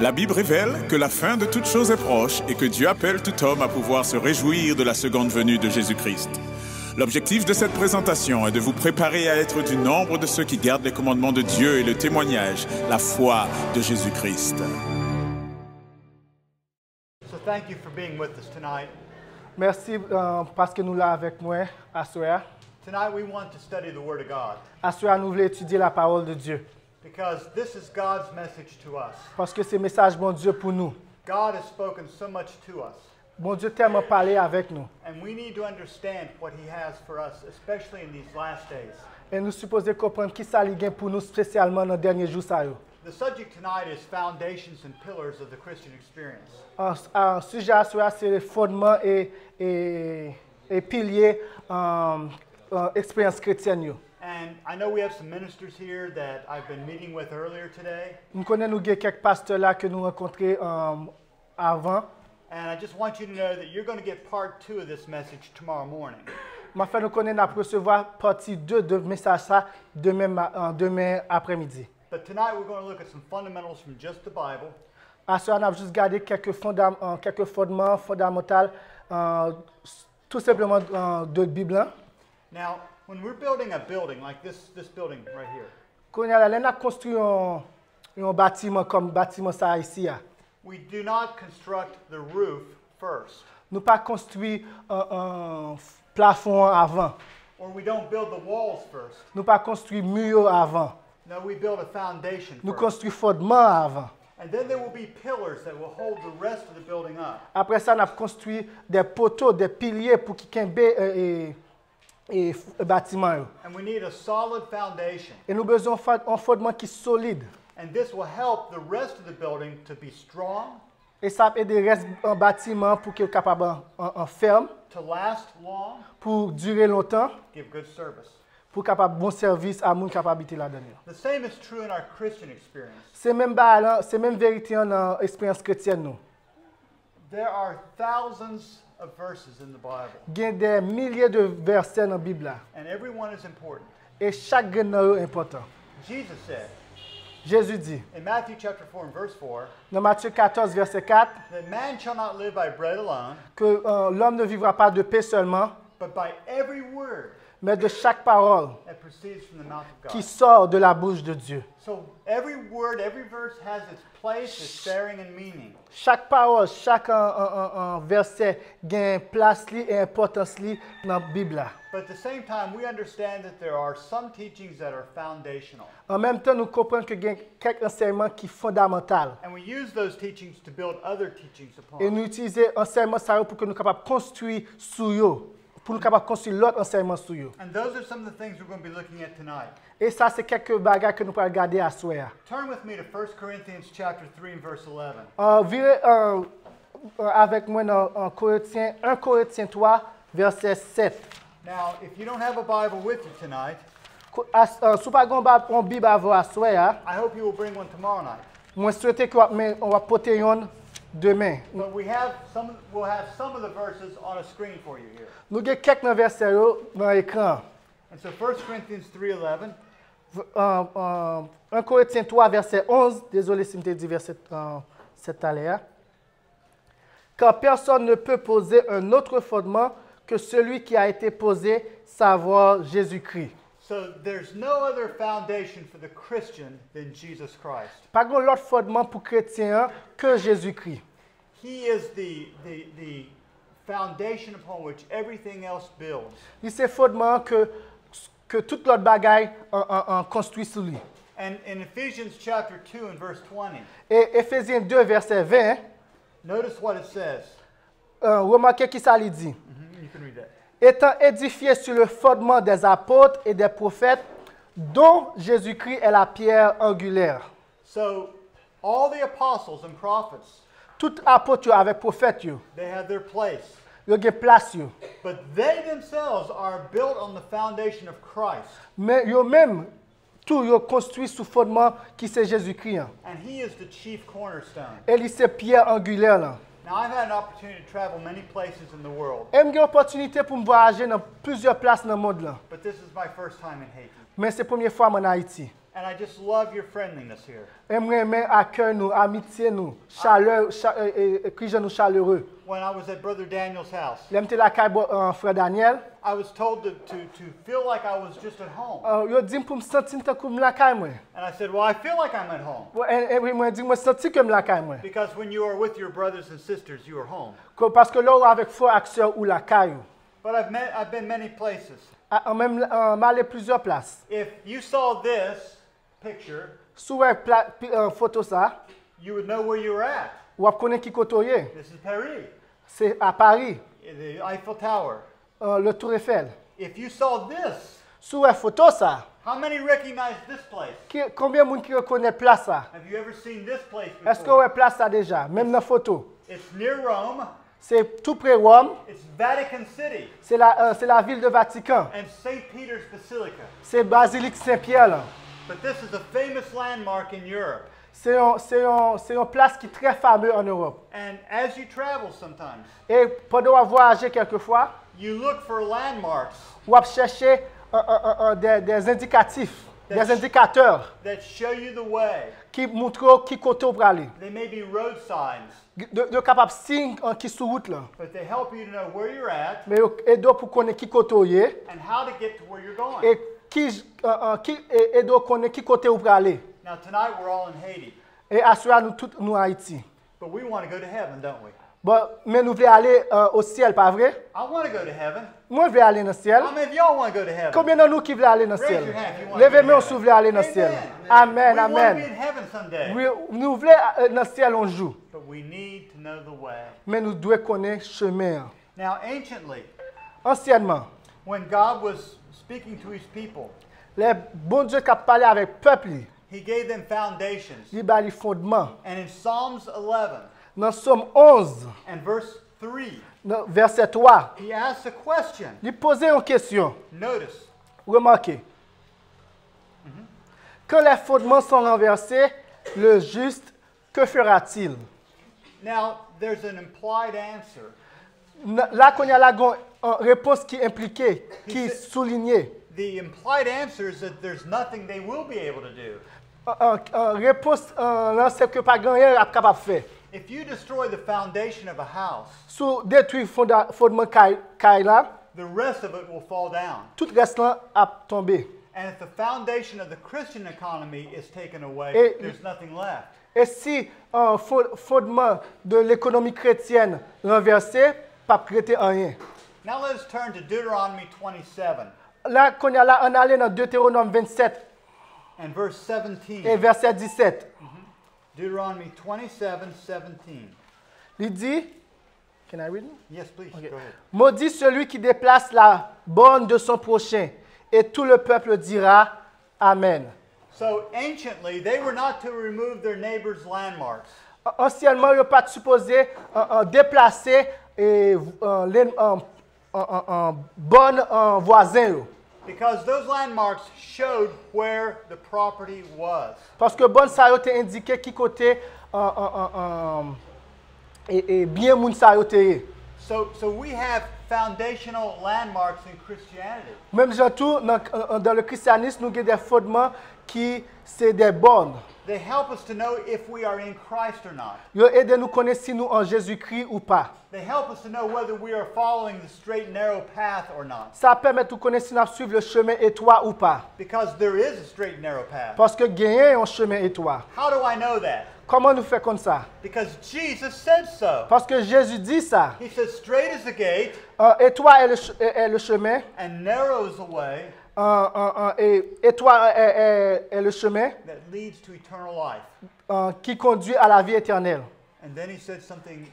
La Bible révèle que la fin de toute chose est proche et que Dieu appelle tout homme à pouvoir se réjouir de la seconde venue de Jésus-Christ. L'objectif de cette présentation est de vous préparer à être du nombre de ceux qui gardent les commandements de Dieu et le témoignage, la foi de Jésus-Christ. So thank you for being with us tonight. Merci parce que nous là avec moi à soir. Tonight we want to study the Word of God À soir, nous voulons étudier la parole de Dieu. because this is God's message to us. Parce que c'est le message bon Dieu pour nous. God has spoken so much to us, Bon Dieu tellement parlé avec nous. and we need to understand what He has for us, especially in these last days. Et nous supposons comprendre qui ça ligue pour nous spécialement dans les derniers jours. The subject tonight is foundations and pillars of the Christian experience. Un sujet à soir, c'est le fondement et pilier expérience chrétienne. And I know we have some ministers here that I've been meeting with earlier today, Nous connaissons quelques pasteurs là que nous rencontrés avant. and I just want you to know that you're going to get part 2 of this message tomorrow morning. Mais enfin, nous connaissons recevoir partie 2 de message ça demain après-midi. But tonight we're going to look at some fundamentals from just the Bible. À ce on a juste gardé quelques fondements fondamentaux, tout simplement de la Bible. Now, when we're building a building like this building right here, Quand on a construit un bâtiment comme bâtiment ça ici, we do not construct the roof first, nous pas construit un plafond avant, or we don't build the walls first. nous pas construit mur avant, No, we build a foundation nous first. construit fondement avant. And then there will be pillars that will hold the rest of the building up. Après ça, on a construit des poteaux, des piliers pour qui kembe et bâtiment. And we need a solid foundation. Et nous besoin un fondement qui est solide. And this will help the rest of the building to be strong, Et ça aide le reste en bâtiment pour qu'il soit capable en ferme, to last long, pour durer longtemps, give good service. pour capable bon service à mon capacité là-dedans. The same is true in our Christian experience. C'est même vérité dans l'expérience chrétienne nous. There are thousands of verses in the Bible, Il y a des milliers de versets dans la Bible là, and every one is important. et chaque grain est important. Jesus said Jésus dit in Matthew chapter 4 and verse 4 dans Matthieu 14 verset 4 that man shall not live by bread alone, que l'homme ne vivra pas de pain seulement, but by every word mais de chaque parole that proceeds from the mouth of qui God. sort de la bouche de Dieu. So every word, every verse has its place, its bearing, and meaning. Chaque parole, chaque verset a une place et une importance dans la Bible là. But at the same time, we understand that there are some teachings that are foundational. En même temps, nous comprenons que y a quelques enseignements qui sont fondamentaux. And we use those teachings to build other teachings upon. Et nous utilisons l'enseignement pour que nous soyons capables de construire sur eux, pour nous capables de construire l'autre enseignement sur eux. And those are some of the things we're going to be looking at tonight. Et ça, c'est quelques bagages que nous pouvons regarder à soir. Turn with me to 1 Corinthians chapter 3 and verse 11. Virez avec moi dans 1 Corinthiens 3, verset 7. Now, if you don't have a Bible with you tonight, Si vous n'avez pas une Bible à soir, I hope you will bring one tomorrow night. je souhaite qu'on va porter une demain. But we'll have some of the verses on a screen for you here. Nous avons quelques versets dans l'écran. And so 1 Corinthians 3:11, 1 Corinthiens 3, verset 11. Désolé si je dit verset 7 à l'air. Car personne ne peut poser un autre fondement que celui qui a été posé, savoir Jésus-Christ. so there's no other foundation for the Christian than Jesus Christ. Pas grand autre fondement pour chrétien que Jésus-Christ. He is the foundation upon which everything else builds. C'est fondement que toute l'autre bagaille en construit sur lui. And in Ephesians chapter 2 and verse 20, Et Éphésiens 2, verset 20, notice what it says. remarquez qui ça lui dit. You can read that. Étant édifié sur le fondement des apôtres et des prophètes, dont Jésus-Christ est la pierre angulaire. So all the apostles and prophets, Tout apôtre avec prophète, they have their place. ils ont place. But they themselves are built on the foundation of Christ. Mais ils même, tout ils construit sous fondement qui c'est Jésus-Christ. And he is the chief cornerstone. Et c'est pierre angulaire. Là. Now, I've had an opportunity to travel many places in the world, Et j'ai eu l'opportunité pour me voyager dans plusieurs places dans le monde. Là. but this is my first time in Haiti. Mais c'est la première fois en Haïti. And I just love your friendliness here. Aimerait accueil nous, amitié nous, chaleur, nous chaleureux. When I was at Brother Daniel's house, L'aimé la caille frère Daniel. I was told to feel like I was just at home. Yo dit pour me sentir comme la caille moi. And I said, well, I feel like I'm at home. Et moi dit moi sentir comme la caille moi. Because when you are with your brothers and sisters, you are home. Parce que là avec frère action ou la caille. But I've been many places. Même m'aller plusieurs places. If you saw this picture, Sous photo ça, you would know where you were at. ou connaît qui côtoyer. This is Paris, C'est à Paris, the Eiffel Tower. le Tour Eiffel. If you saw this, Sous photo ça, how many recognize this place? combien de monde qui reconnaît place ça? Have you ever seen this place Est-ce qu'on before? a place ça déjà, même dans la photo? It's near Rome. C'est tout près Rome, It's Vatican City c'est la ville de Vatican. and St. Peter's Basilica. C'est Basilique Saint-Pierre là. But this is a famous landmark in Europe. C'est une place qui est très fameuse en Europe. And as you travel sometimes, Et pendant voyager quelquefois, you look for landmarks on va chercher des indicatifs, des indicateurs that show you the way. qui montrent qui côté on peut aller. They may be road signs, De capable signe qui sur route là. but they help you to know where you're at Mais aide pour connaître qui côté on est and how to get to where you're going. et aide connaître qui côté on peut aller. Now tonight we're all in Haiti, Et assurer nous tous nous Haïti. but we want to go to heaven, don't we? Bon, mais nous voulons aller au ciel, pas vrai? I want to go to heaven. Moi, je veux aller dans le ciel. How many of y'all want to go to heaven? Combien de nous qui veulent aller dans le Raise ciel? your hand if you want to Levez go to moi heaven. si vous voulez aller dans le ciel. Amen. Amen, We want to be amen. in heaven someday. Nous voulons dans le ciel un jour, But we need to know the way. mais nous devons connaître le chemin. Now, anciently, Anciennement, when God was speaking to his people, les bon Dieu qui a parlé avec le peuple, he gave them foundations. il a les fondements. And in Psalms 11 Dans Somme 11, and verse 3, dans verset 3, he asks a question. il posait une question. Notice, Remarquez. Quand les fondements sont renversés, le juste, que fera-t-il? now there's an implied answer. Là, qu'on y a la réponse qui est impliquée, qui est soulignée. The implied answer is that there's nothing they will be able to do. Réponse là, c'est que pas grand rien est capable de faire. If you destroy the foundation of a house, Sous détruire fondement caille là, the rest of it will fall down. tout reste là a tombé. And if the foundation of the Christian economy is taken away, Et- there's nothing left. Et si fondement de l'économie chrétienne renversé, pas prêter rien. Now let us turn to Deuteronomy 27 Là, qu'on y a là, on allait dans Deutéronome 27 and verse et 17. verset 17. Deuteronomy 27, 17. Il dit, can I read it? Yes, please, Okay. go ahead. Maudit celui qui déplace la borne de son prochain, et tout le peuple dira Amen. So anciently, they were not to remove their neighbor's landmarks. Anciennement, il n'est pas supposé déplacer les bornes voisins. Because those landmarks showed where the property was. Parce que borne ça a été indiqué qui côté et bien moun ça a été. So we have foundational landmarks in Christianity. Même surtout dans le christianisme, nous avons des fondements qui c'est des bornes. They help us to know if we are in Christ or not. Ils aident nous connaître si nous en Jésus-Christ ou pas. They help us to know whether we are following the straight and narrow path or not. Ça permet de nous connaître si nous suivons le chemin étroit ou pas. Because there is a straight and narrow path. Parce que gagner un chemin étroit. How do I know that? Comment nous faisons comme ça? Because Jesus said so. Parce que Jésus dit ça. He says, straight is the gate Étroit est le chemin. and narrow is the way Et étroit est le chemin that leads to eternal life. qui conduit à la vie éternelle. And then he said something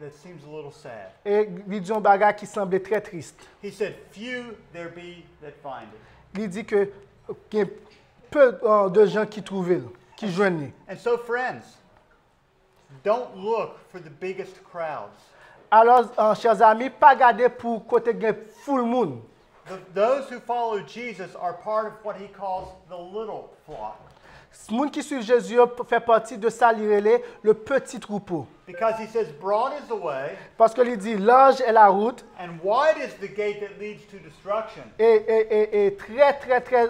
that seems a little sad. Et il dit un bagage qui semblait très triste. He said, few there be that find it. Il dit que qu'il y a peu de gens qui trouvent, qui joignent. And so, friends, don't look for the biggest crowds. Alors, chers amis, pas garder pour côté gain full moon. Those who follow Jesus are part of what he calls the little flock. Les gens qui suivent Jésus fait partie de ça, le petit troupeau. Because he says, broad is the way, Parce que il dit, large est la route and wide is the gate that leads to destruction. et très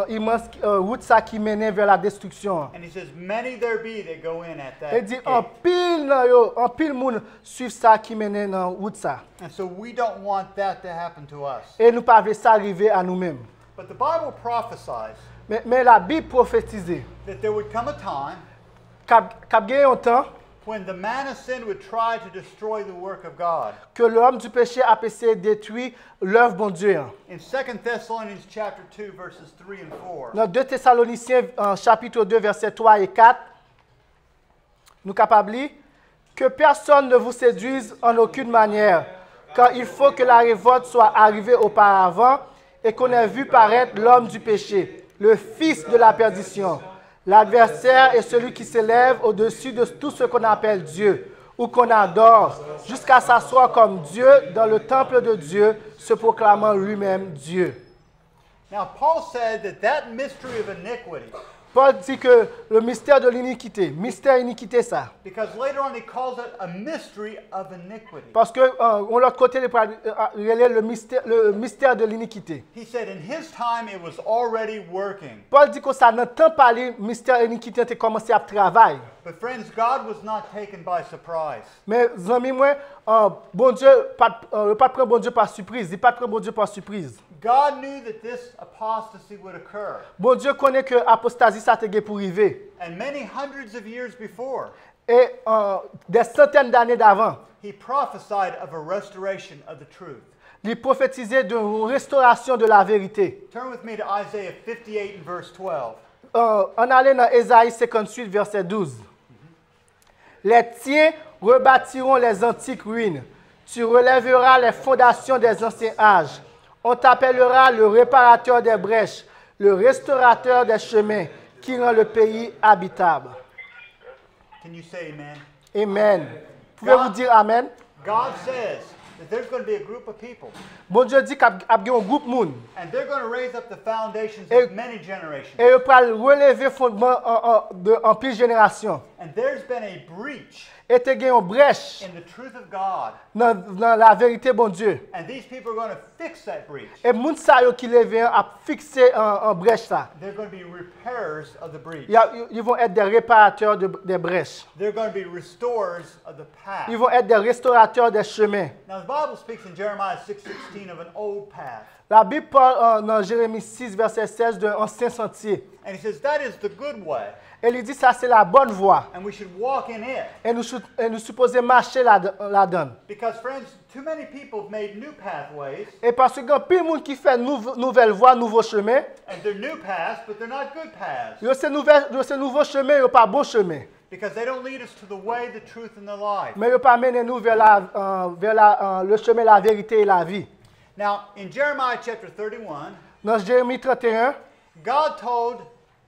immense route ça qui mène vers la destruction. And he says, many there be that go in at that Il dit, gate. en pile monde suivent ça qui mène dans route ça. And so we don't want that to happen to us. Et nous pas voulons ça arriver à nous-mêmes. But the Bible prophesies Mais la Bible prophétisait that there would come a time qu'il y a un temps when the man of sin would try to destroy the work of God. que l'homme du péché a essayé de détruire l'œuvre bon Dieu. In 2 Thessalonians chapter 2, verses 3 and 4, Dans 2 Thessaloniciens, chapitre 2, versets 3 et 4, nous capables de lire que personne ne vous séduise en aucune manière, car il faut que la révolte soit arrivée auparavant et qu'on ait vu paraître l'homme du péché, le fils de la perdition. L'adversaire est celui qui s'élève au-dessus de tout ce qu'on appelle Dieu ou qu'on adore, jusqu'à s'asseoir comme Dieu dans le temple de Dieu, se proclamant lui-même Dieu. Now, Paul said that mystery of iniquity, Paul dit que le mystère de l'iniquité, mystère iniquité ça. because later on he calls it a mystery of iniquity. Parce que on l'autre côté le mystère de l'iniquité. He said in his time it was already working. Paul dit que ça n'a pas parlé mystère de l'iniquité a commencé à travailler. But friends, God was not taken by surprise. Mais amis moi bon Dieu pas prendre bon Dieu par surprise, il pas prendre bon Dieu par surprise. God knew that this apostasy would occur. Bon Dieu connaît que apostasie ça te pour arriver. And many hundreds of years before, Et des centaines d'années d'avant, he prophesied of a restoration of the truth. il prophétisait d'une restauration de la vérité. Turn with me to Isaiah 58 and verse 12. On allait dans Ésaïe 58, verset 12. Les tiens rebâtiront les antiques ruines. Tu relèveras les fondations des anciens âges. On t'appellera le réparateur des brèches, le restaurateur des chemins, qui rend le pays habitable. Can you say amen? Amen. Pouvez-vous dire Amen? God says that there's going to be a group of people, Bon Dieu dit qu'il y a un groupe de monde. and they're going to raise up the foundations Et- of many generations. Et il va relever le fondement en plusieurs générations. And there's been a breach Et il y a une brèche in the truth of God, dans la vérité, bon Dieu. and these people are going to fix that breach. Et les gens qui lèvent a fixé en brèche ça. They're going to be repairers of the breach. Ils vont être des réparateurs des brèches. They're going to be restorers of the path. Ils vont être des restaurateurs des chemins. Now, the Bible speaks in Jeremiah 6:16 of an old path. La Bible parle dans Jérémie 6, verset 16 d'un ancien sentier. And he says that is the good way, Et il dit ça c'est la bonne voie. and we should walk in it. Et nous supposons marcher là-dedans. Because, friends, too many people have made new pathways, Et parce que il y a plein de monde qui fait nouvelle voie, nouveau chemin. and they're new paths, but they're not good paths. Ces nouveaux chemins, ils pas bon chemin. Because they don't lead us to the way, the truth, and the life. Mais ils pas mener nous vers le chemin, la vérité et la vie. Now, in Jeremiah chapter 31, Dans Jérémie 31, God told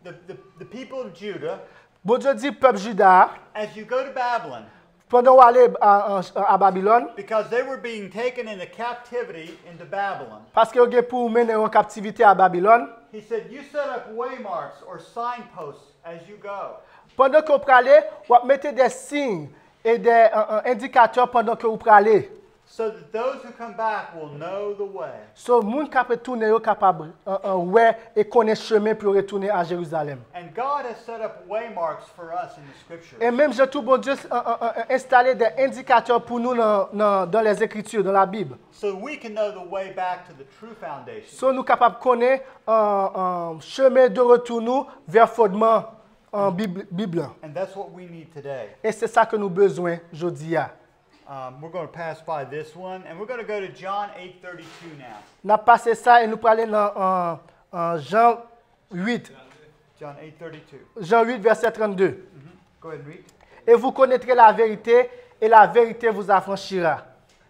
the people of Judah, bon Dieu dit peuple Juda, as you go to Babylon, pendant qu'on allait à Babylone, because they were being taken into captivity into Babylon, parce que vous pour mener en captivité à Babylone, he said, you set up waymarks or signposts as you go. pendant que vous allez, vous mettez des signes et des indicateurs pendant que vous allez. So that those who come back will know the way. So, les gens qui peuvent retourner, capable ouais et connaître le chemin pour retourner à Jérusalem. And God has set up waymarks for us in the scripture. Et même, je trouve bon Dieu installer des indicateurs pour nous dans les Écritures, dans la Bible. So we can know the way back to the true foundation. So, nous capables de connaître un chemin de retour nous vers le fondement en Bible. And that's what we need today. Et c'est ça que nous avons besoin aujourd'hui. We're going to pass by this one, and we're going to go to John 8:32 now. Nous avons passé ça et nous parlons dans Jean 8. John 8:32. Jean 8, verset 32. Go ahead and read. Et vous connaîtrez la vérité, et la vérité vous affranchira.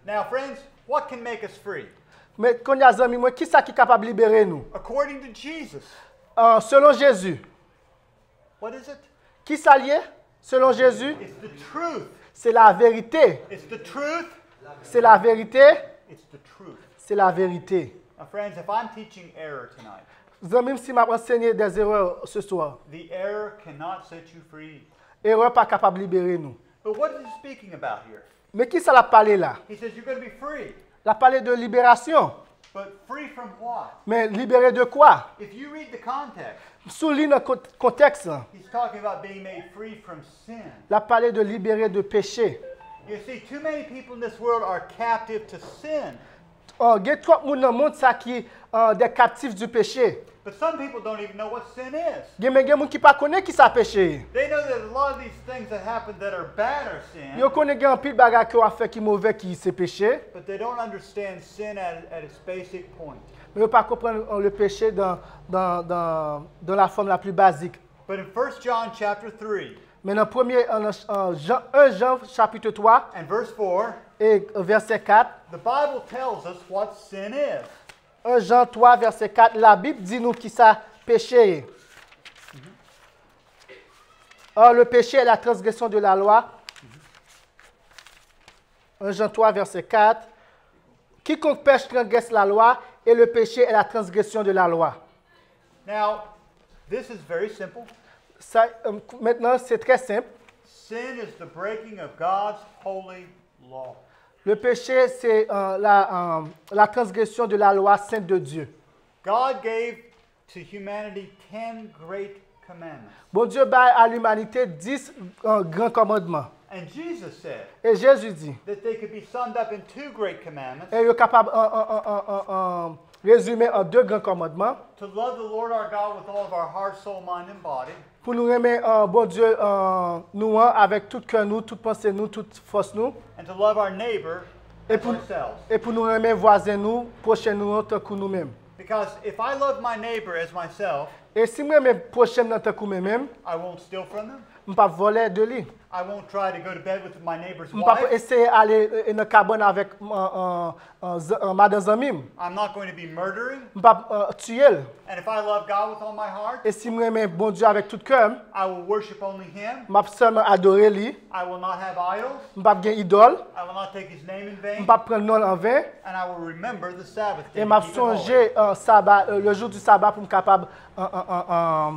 Now, friends, what can make us free? Mais quand il y a des amis, qui est-ce qui est capable de libérer nous? According to Jesus. Selon Jésus. What is it? Qui s'allie? Selon Jésus, It's the truth. c'est la vérité. It's the truth. C'est la vérité. It's the truth. C'est la vérité. Now, friends, if I'm teaching error tonight, Même si m'a enseigné des erreurs ce soir, the error cannot set you free. erreur pas capable de libérer nous. But what is he speaking about here? Mais qui ça l'a parlé là? He says you're going to be free. Il a parlé de libération. But free from what? Mais libéré de quoi? If you read the context, Souligne le contexte. he's talking about being made free from sin. Il a parlé de libérer de péché. You see, too many people in this world are captive to sin. Il y a trop de monde dans le monde ça qui des captifs du péché. But some people don't even know what sin is. Il y a des gens qui ne connaissent pas qui ça péché. They know that a lot of these things that happen that are bad are sin, Ils connaissent un pile bagage qui a fait qui mauvais qui c'est péché. but they don't understand sin at its basic point. Mais ils ne pas comprendre le péché dans la forme la plus basique. But in 1 John chapter 3 Mais dans 1 Jean chapitre 3 and verse 4, et verset 4, the Bible tells us what sin is. 1 Jean 3 verset 4, la Bible dit nous qui ça péché. Or le péché est la transgression de la loi. 1 Jean 3 verset 4. Quiconque pêche transgresse la loi et le péché est la transgression de la loi. Now, this is very simple. Ça, maintenant, c'est très simple. Sin is the breaking of God's holy law. Le péché, c'est la transgression de la loi sainte de Dieu. God gave to humanity 10 great commandments. Bon Dieu bat à l'humanité 10 grands commandements. And Jesus said Et Jésus dit, that they could be summed up in 2 great commandments. et il est capable résumer en 2 grands commandements. To love the Lord our God with all of our heart, soul, mind, and body. Pour nous aimer, bon Dieu, nous avec tout cœur, nous, toute pensée, nous, toute force, nous. And to love our neighbor Et as pour, ourselves. et pour nous aimer voisins, nous, prochains, nous, tant que nous-mêmes. Because if I love my neighbor as myself, Et si moi, mes prochains, tant que nous-mêmes, I won't steal from them. je ne vais pas voler de lui. I won't try to go to bed with my neighbor's Je ne vais pas wife. essayer d'aller dans le cabane avec madame Zamim. I'm not going to be murdering. Je ne vais pas tuer. And if I love God with all my heart, Et si moi, j'aime bon Dieu avec tout cœur, I will worship only Him. je vais seulement adorer lui. I will not have idols. Je ne vais pas avoir idole. I will not take His name in Je ne vain. vais pas prendre nom en vain. And I will remember the Sabbath Et day. je to vais keep it holy. songer le jour du sabbat pour me capable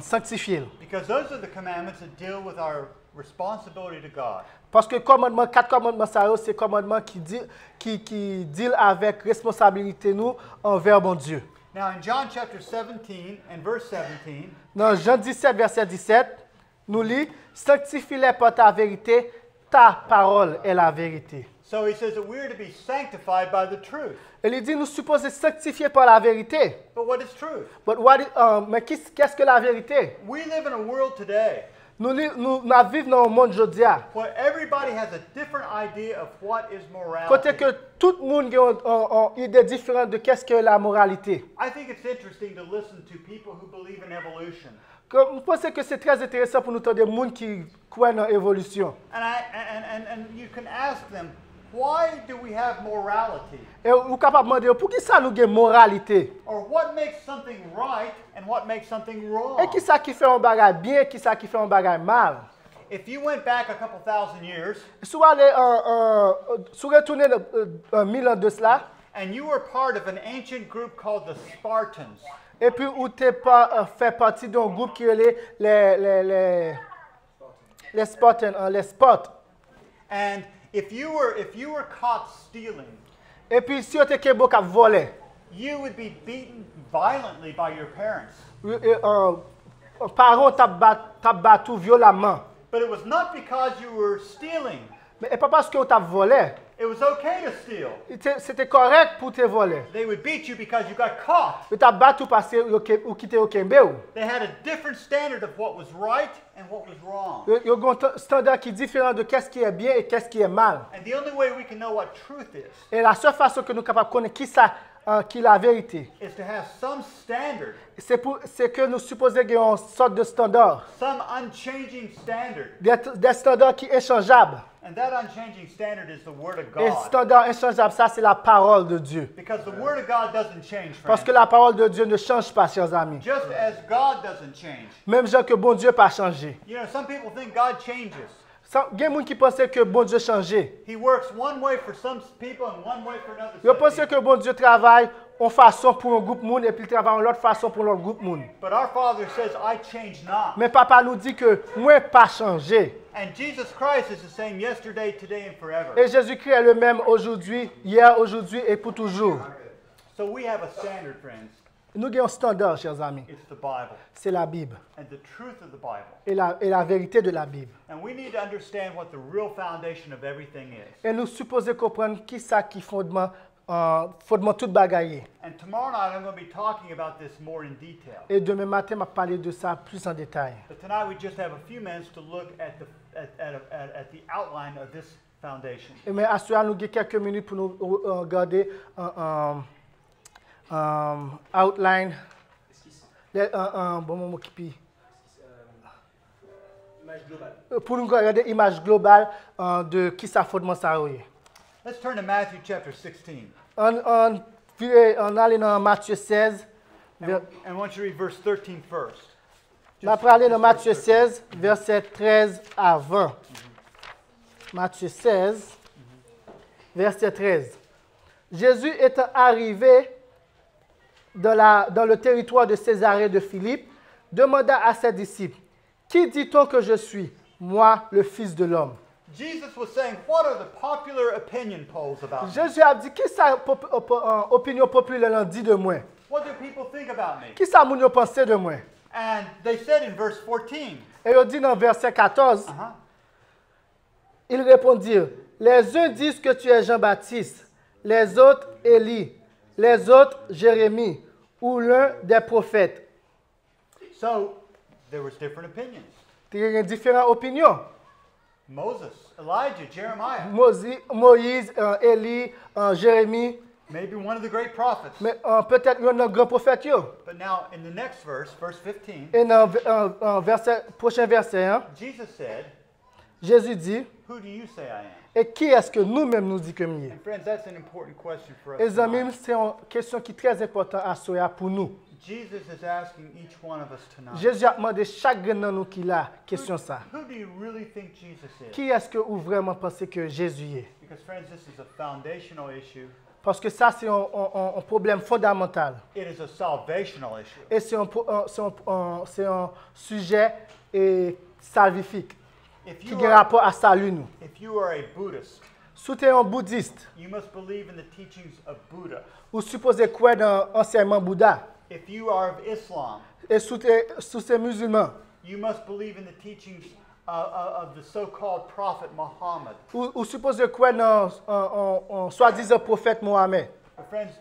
sanctifier. Because those are the commandments that deal with our responsibility to God. Parce que 4 commandements, c'est commandements qui deal avec responsabilité nous envers bon Dieu. Now in John chapter 17 and verse 17, Dans Jean 17, verset 17, nous lit « Sanctifie-les par ta vérité, ta parole est la vérité. so he says that we are to be sanctified by the truth. » Il dit « Nous supposons sanctifier par la vérité. But what is truth? » Mais qu'est-ce que la vérité? We live in a world today Nous vivons dans un monde aujourd'hui. where everybody has a different idea of what is morality. Côté que tout le monde a une idée différente de qu'est-ce que la moralité. I think it's interesting to listen to people who believe in evolution. Je pense que c'est très intéressant pour nous entendre des gens qui croient dans l'évolution. And you can ask them, why do we have morality? Et vous êtes capable de demander pourquoi ça nous a une moralité? Or what makes something right and what makes something wrong? Et qui ça qui fait un bagage bien, qui ça qui fait un bagage mal? If you went back a couple thousand years Si vous allez retourner 1000 ans de cela, and you were part of an ancient group called the Spartans, et puis vous fait partie d'un groupe qui est les Spartans, les Spartes. and if you were caught stealing, Et puis si vous êtes capable de voler, you would be beaten violently by your parents. parents t'ont battu violemment. But it was not because you were stealing. Mais pas parce que vous avez volé. It was okay to steal. C'était correct pour te voler. They would beat you because you got caught. Vous avez battu parce que vous quittez au Kembe. They had a different standard of what was right and what was wrong. Il y a un standard qui est différent de qu'est-ce qui est bien et qu'est-ce qui est mal. And the only way we can know what truth is Et la seule façon que nous sommes capables de connaître qui est la vérité, is to have some standard, c'est que nous supposons qu'il y a une sorte de standard. some unchanging standard. Des standards qui sont échangeables. And that unchanging standard is the Word of Et God. standard inchangeable, ça c'est la parole de Dieu. Because the Word of God doesn't change, Parce friends. que la parole de Dieu ne change pas, chers amis. Just as God doesn't change. Même gens que bon Dieu n'a pas changé. You know, some people think God changes. Il y a des gens qui pensent que bon Dieu a changé. He works one way for some people and one way for another. Ils pensent que bon Dieu travaille en façon pour un groupe monde et puis il travaille en l'autre façon pour l'autre groupe monde. But our Father says, I change not. Mais papa nous dit que moi pas changé. And Jesus Christ is the same yesterday, today, and forever. Et Jésus-Christ est le même aujourd'hui, hier, aujourd'hui et pour toujours. So we have a standard, friends. Nous avons un standard, chers amis. It's the Bible C'est la Bible and the truth of the Bible. et la vérité de la Bible. And we need to understand what the real foundation of everything is. Et nous supposons comprendre qui ça qui fondement toute bagaille. And tomorrow night I'm going to be talking about this more in detail. Et demain matin, je vais parler de ça plus en détail. But tonight we just have a few minutes to look at the outline of this foundation. Et mais à ce moment, nous avons quelques minutes pour nous regarder outline. Bon moment qui pour nous regarder l'image globale de qui ça fondement ça est. Let's turn to Matthew chapter 16. On allait dans Matthieu 16. And I want you to read verse 13 first. On va aller dans Matthieu 16, verset 13 à 20. Matthieu 16, verset 13. Jésus étant arrivé dans le territoire de Césarée de Philippe, demanda à ses disciples, « Qui dit-on que je suis, moi, le Fils de l'homme » Jesus was saying, what are the popular opinion polls about me? Jésus a dit, qui ça opinion populaire dit de moi? What do people think about me? Qui ça moun yo pense de moi? And they said in verse 14, Et il dit dans verset 14, ils répondirent, les uns disent que tu es Jean-Baptiste, les autres Élie, les autres Jérémie, ou l'un des prophètes. so there was different opinions. Il y a différentes opinions. Moses, Elijah, Jeremiah, Moïse, Élie, Jérémie, maybe one of the great prophets. mais peut-être il y a un grand prophète. But now in the next verse, verse 15, Et dans prochain verset, hein, Jesus said, Jésus dit, who do you say I am? et qui est-ce que nous-mêmes nous dit que nous sommes? And friends, that's an important question for us. Les amis, tonight. c'est une question qui est très importante à Soya pour nous. Jesus is asking each one of us tonight. Jésus a demandé chaque de nous qui l'a question ça. Who do you really think Jesus is? Qui est-ce que vous vraiment pensez que Jésus est? Because friends, this is a foundational issue. Parce que ça, c'est un problème fondamental. It is a salvational issue. Et c'est un sujet salvifique If qui you a are, rapport à salut nous. if you are a Buddhist, Si tu es un bouddhiste, you must believe in the teachings of Buddha. ou supposé croire dans l'enseignement Bouddha, If you are of Islam, et si tu es musulman, you must believe in the teachings of the so-called prophet Muhammad. ou supposé croire dans soi-disant prophète Mohammed. But friends,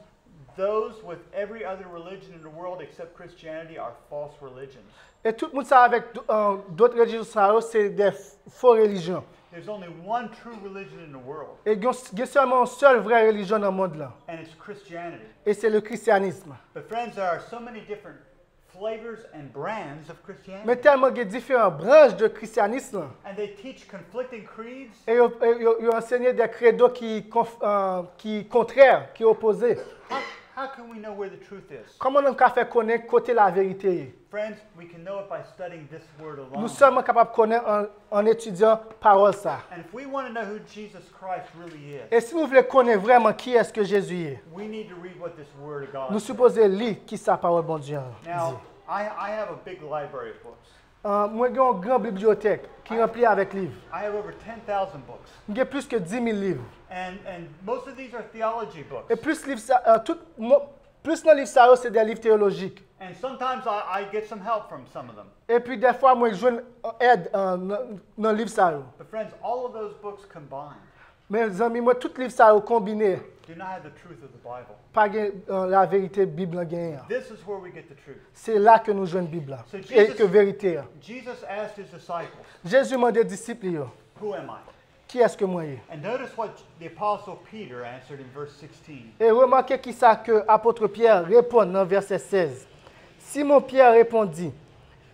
those with every other religion in the world except Christianity are false religions. Et tout le monde sait avec d'autres religions, c'est des faux religions. There's only one true religion in the world, Et il y a seulement une seule vraie religion dans le monde là. and it's Christianity. Et c'est le christianisme. But friends, there are so many different flavors and brands of Christianity. Mais tellement il y a différentes branches de christianisme. And they teach conflicting creeds. Et ils ont enseigné des credos qui contraires, qui opposés. How can we know where the truth is? Comment on peut faire connaître côté la vérité? Friends, we can know it by studying this word alone. Nous sommes capables de connaître en étudiant parole ça. And if we want to know who Jesus Christ really is, Et si nous voulons connaître vraiment qui est-ce que Jésus est, we need to read what this word of God nous says. supposons lire qui sa parole bon Dieu dit. Now, I have a big library of books. Moi, j'ai une grande bibliothèque qui est remplie avec livres. I have over 10,000 books. J'ai plus que 10 000 livres. And most of these are theology books. Et plus dans les livres, ça, c'est des livres théologiques. And sometimes I get some help from some of them. Et puis des fois, moi, je joue aide dans les livres. Ça. But friends, all of those books combined Mes amis, moi, tous les livres ça, combinés, do not have the truth of the Bible. pas la vérité Bible. This is where we get the truth. C'est là que nous jouons la Bible. So Et Jesus- que vérité. Jesus asked his disciples, Jésus m'a dit aux disciples, who am I? qui est-ce que moi est? And notice what the apostle Peter answered in verse 16. Et remarquez qui ça que l'apôtre Pierre répond dans verset 16. Simon Pierre répondit,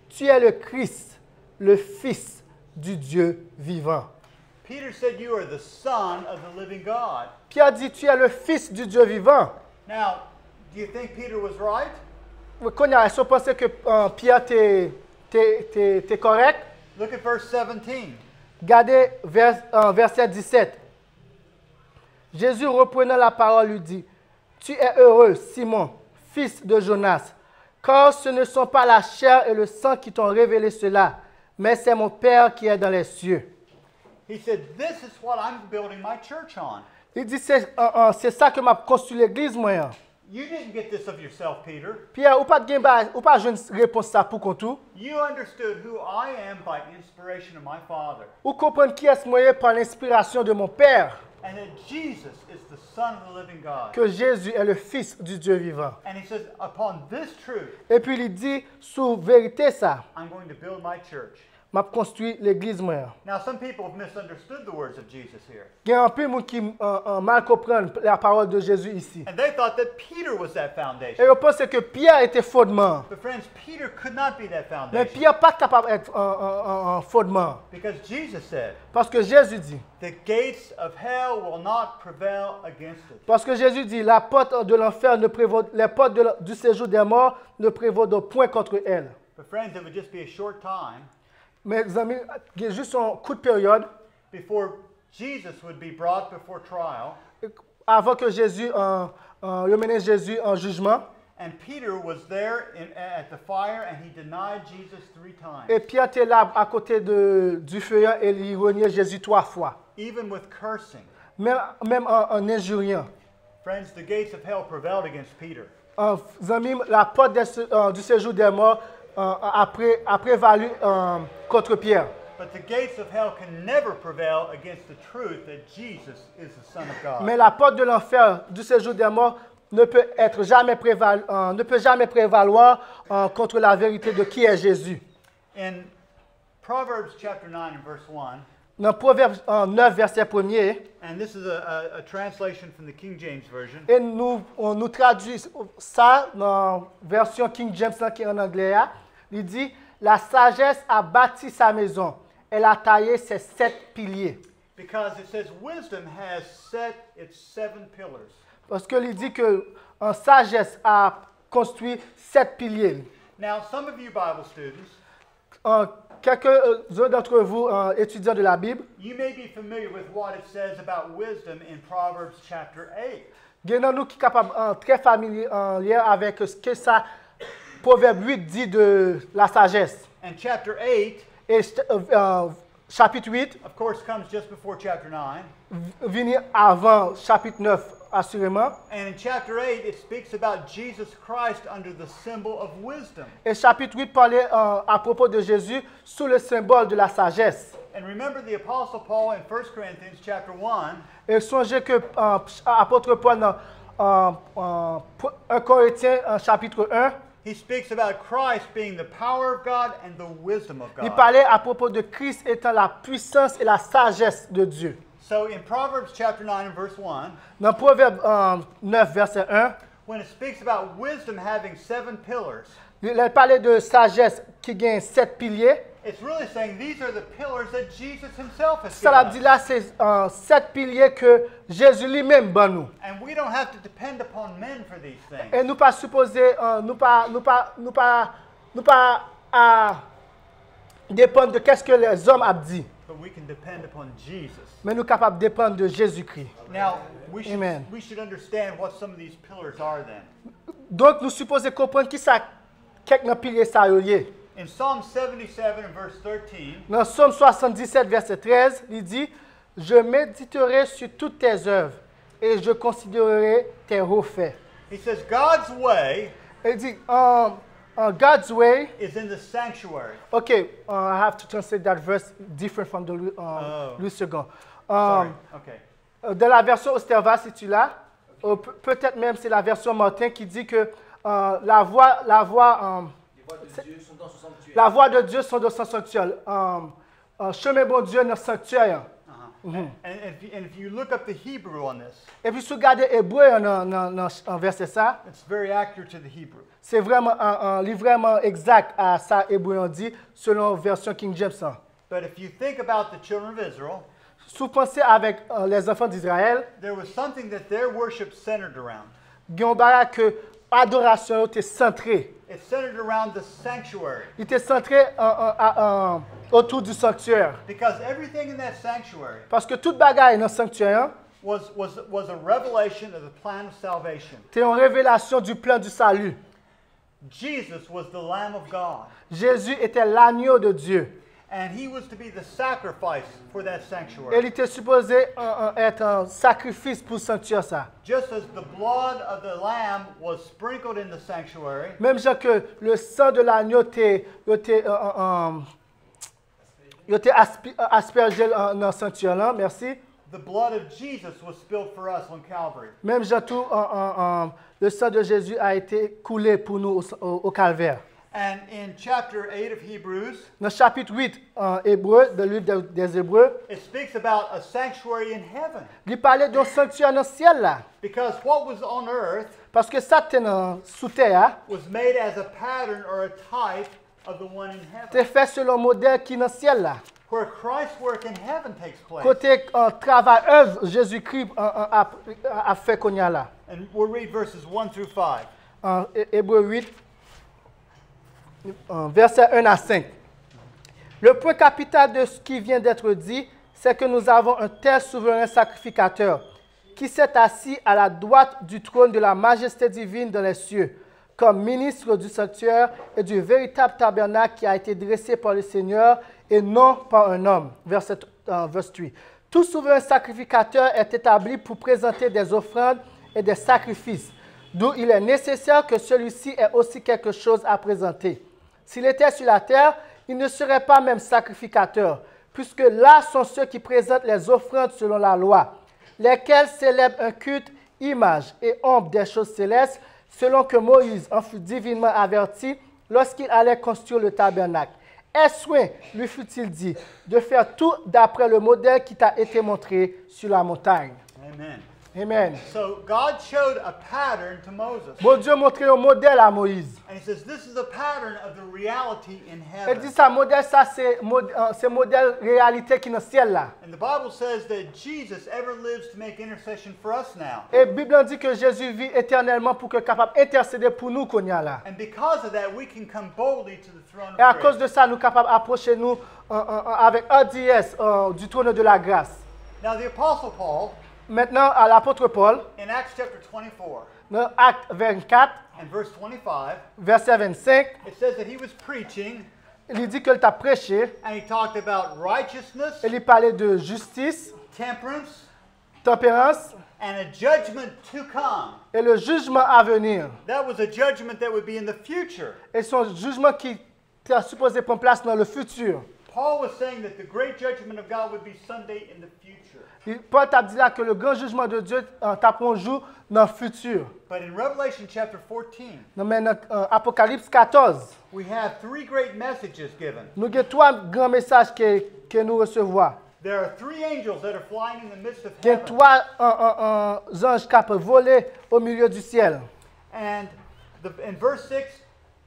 tu es le Christ, le Fils du Dieu vivant. Peter said, you are the son of the living God. Pierre dit, tu es le Fils du Dieu vivant. Now, do you think Peter was right? Est-ce que vous pensez que Pierre t'es correct? Look at verse 17. Regardez verset 17. Jésus reprenant la parole lui dit, Tu es heureux, Simon, fils de Jonas, car ce ne sont pas la chair et le sang qui t'ont révélé cela, mais c'est mon Père qui est dans les cieux. He said, this is what I'm building my church on. Il dit, c'est ça que m'a construit l'église, moi. You didn't get this of yourself, Peter. Pierre, ou pas jouer une réponse ça pour tout. You understood who I am by inspiration of my Father. Ou comprendre qui est moi par l'inspiration de mon Père. And that Jesus is the Son of the living God. Que Jésus est le Fils du Dieu vivant. And he says, upon this truth, Et puis il dit, sous vérité ça, I'm going to build my church. m'a construit l'église moi. Now, some people have misunderstood the words of Jesus here. Il y a un peu de monde qui mal comprennent la parole de Jésus ici. And they thought that Peter was that Et foundation. je pense que Pierre était fondement. But friends, Peter could not be that Mais foundation. Pierre n'est pas capable d'être un fondement. Because Jesus said, Parce que Jésus dit. the gates of hell will not prevail against it. Parce que Jésus dit, la porte de l'enfer ne prévaut, les portes du séjour des morts ne prévaudront point contre elle. But friends, it would just be a short time Mes amis, il y a juste un coup de période before Jesus would be brought before trial. avant que Jésus, remène Jésus en jugement. And Peter was there at the fire and he denied Jesus 3 times. Et Pierre était là à côté du feu et il reniait Jésus 3 fois. Even with cursing. Même en injuriant. Friends, the gates of hell prevailed against Peter. Amis, la porte du séjour des morts a prévalu contre Pierre. But the gates of hell can never prevail against the truth that Jesus is the Son of God. Mais la porte de l'enfer du séjour des morts ne peut jamais prévaloir contre la vérité de qui est Jésus. In Proverbs chapter 9 and verse 1, Dans Proverbe 9, verset 1er, and this is a translation from the King James Version, et on nous traduit ça dans la version King James qui est en anglais. Il dit, la sagesse a bâti sa maison, elle a taillé ses 7 piliers. because it says wisdom has set its 7 pillars. Parce qu'il dit que en sagesse a construit 7 piliers. Now, some of you Bible students, Quelques-uns d'entre vous, étudiants de la Bible, you may be familiar with what it says about wisdom in Proverbs chapter 8. il y en a nous qui sont capables, très familiers avec ce que ça, Proverbe 8 dit de la sagesse. And chapter 8, Et chapitre 8 of course, comes just before chapter 9. vient avant chapitre 9, assurément. And in chapter 8, it speaks about Jesus Christ under the symbol of wisdom. Et chapitre 8 parlait à propos de Jésus sous le symbole de la sagesse. And remember the Apostle Paul in 1 Corinthians chapter 1, Et songez que l'apôtre Paul dans 1 Corinthiens chapitre 1, he speaks about Christ being the power of God and the wisdom of il God. parlait à propos de Christ étant la puissance et la sagesse de Dieu. So in Proverbs chapter 9 and verse 1, Dans Proverbe 9, verset 1, when it speaks about wisdom having 7 pillars, il parlait de sagesse qui gagne 7 piliers. it's really saying these are the pillars that Jesus himself has Ça given dit us. là, c'est 7 piliers que Jésus lui-même bat nous. And we don't have to depend upon men for these things. Et nous pas supposés, nous pas dépendre de qu'est-ce que les hommes ont dit. But we can depend upon Jesus. Mais nous sommes capables de dépendre de Jésus-Christ. Now, Amen. we should understand what some of these pillars are then. Donc, nous supposons comprendre qui ça, quelques piliers ça y est. In Psalm 77 and verse 13, Dans Psaume 77, verset 13, il dit, « Je méditerai sur toutes tes œuvres et je considérerai tes hauts faits. he says, God's way » Il dit, God's way, is in the sanctuary. okay, I have to translate that verse different from the Louis II. Sorry. Okay. Dans la version Osterva, si tu l'as, peut-être même c'est la version Martin qui dit que la voix de Dieu sont dans son sanctuaire. Chemin bon Dieu dans le sanctuaire. And if you look up the Hebrew on this, Et puis si vous regardez Hébreu en verset ça, it's very accurate to the Hebrew. c'est vraiment un livre vraiment exact à ça Hébreu on dit selon la version King James. But if you think about the children of Israel, Si vous pensez avec les enfants d'Israël, there was something that their worship centered around. il y a un bagage que l'adoration était centrée. It centered around the sanctuary. Il était centré autour du sanctuaire. Because everything in that sanctuary Parce que toute bagaille dans le sanctuaire, was a revelation of the plan of salvation. C'est une révélation du plan du salut. Jesus was the Lamb of God, Jésus était l'agneau de Dieu. and he was to be the sacrifice for that Il sanctuary. était supposé être un sacrifice pour sanctuaire ça. Just as the blood of the lamb was sprinkled in the sanctuary, Même genre que le sang de l'agneau était aspergé dans le sanctuaire là, merci. the blood of Jesus was spilled for us on Calvary. Même genre tout le sang de Jésus a été coulé pour nous au calvaire. And in chapter 8 of Hebrews, Dans le chapitre 8 en hébreu, de livre des Hébreux, it speaks about a sanctuary in heaven. il parlait d'un sanctuaire dans le ciel là. Because what was on earth Parce que ça était sous terre, was made as a pattern or a type of the one in heaven. c'était fait selon le modèle qui est dans le ciel là. Where Christ's work in heaven takes place. Côté travail, œuvre, Jésus-Christ a fait qu'on y a là. And we'll read verses 1 through 5. En Hébreu 8, versets 1 à 5. Le point capital de ce qui vient d'être dit, c'est que nous avons un tel souverain sacrificateur qui s'est assis à la droite du trône de la majesté divine dans les cieux, comme ministre du sanctuaire et du véritable tabernacle qui a été dressé par le Seigneur et non par un homme. Verset 8. Tout souverain sacrificateur est établi pour présenter des offrandes et des sacrifices, d'où il est nécessaire que celui-ci ait aussi quelque chose à présenter. S'il était sur la terre, il ne serait pas même sacrificateur, puisque là sont ceux qui présentent les offrandes selon la loi, lesquels célèbrent un culte, image et ombre des choses célestes, selon que Moïse en fut divinement averti lorsqu'il allait construire le tabernacle. Aie soin, lui fut-il dit, de faire tout d'après le modèle qui t'a été montré sur la montagne. Amen. Amen. So God showed a pattern to Moses. Bon Dieu montrait un modèle à Moïse. And he says this is a pattern of the reality in Il dit heaven. ça, modèle, ça c'est modèle réalité qui est dans le ciel là. And the Bible says that Jesus ever lives to make intercession for us now. Et la Bible dit que Jésus vit éternellement pour que capable d'intercéder pour nous qu'on y a là. And because of that, we can come boldly to the throne Et à of cause grace. de ça, nous sommes capables d'approcher nous avec hardiesse du trône de la grâce. Now the Apostle Paul, Maintenant, à l'apôtre Paul, in Acts chapter 24 dans Acte 24, and verse 25, verset 25, it says that he was preaching il dit qu'il t'a prêché, and he talked about righteousness, il parlait de justice, temperance, tempérance and a judgment to come. et le jugement à venir. That was a judgment that would be in the future. Et son jugement qui est supposé prendre place dans le futur. Paul was saying that the great judgment of God would be someday in the future. Paul t'a dit là que le grand jugement de Dieu t'apprend un jour dans le futur. But in Revelation chapter 14, Dans Apocalypse 14, we have three great messages given. nous avons trois grands messages que nous recevons. There are three angels that are flying in the midst of Il y a heaven. trois anges qui peuvent voler au milieu du ciel. And in verse 6,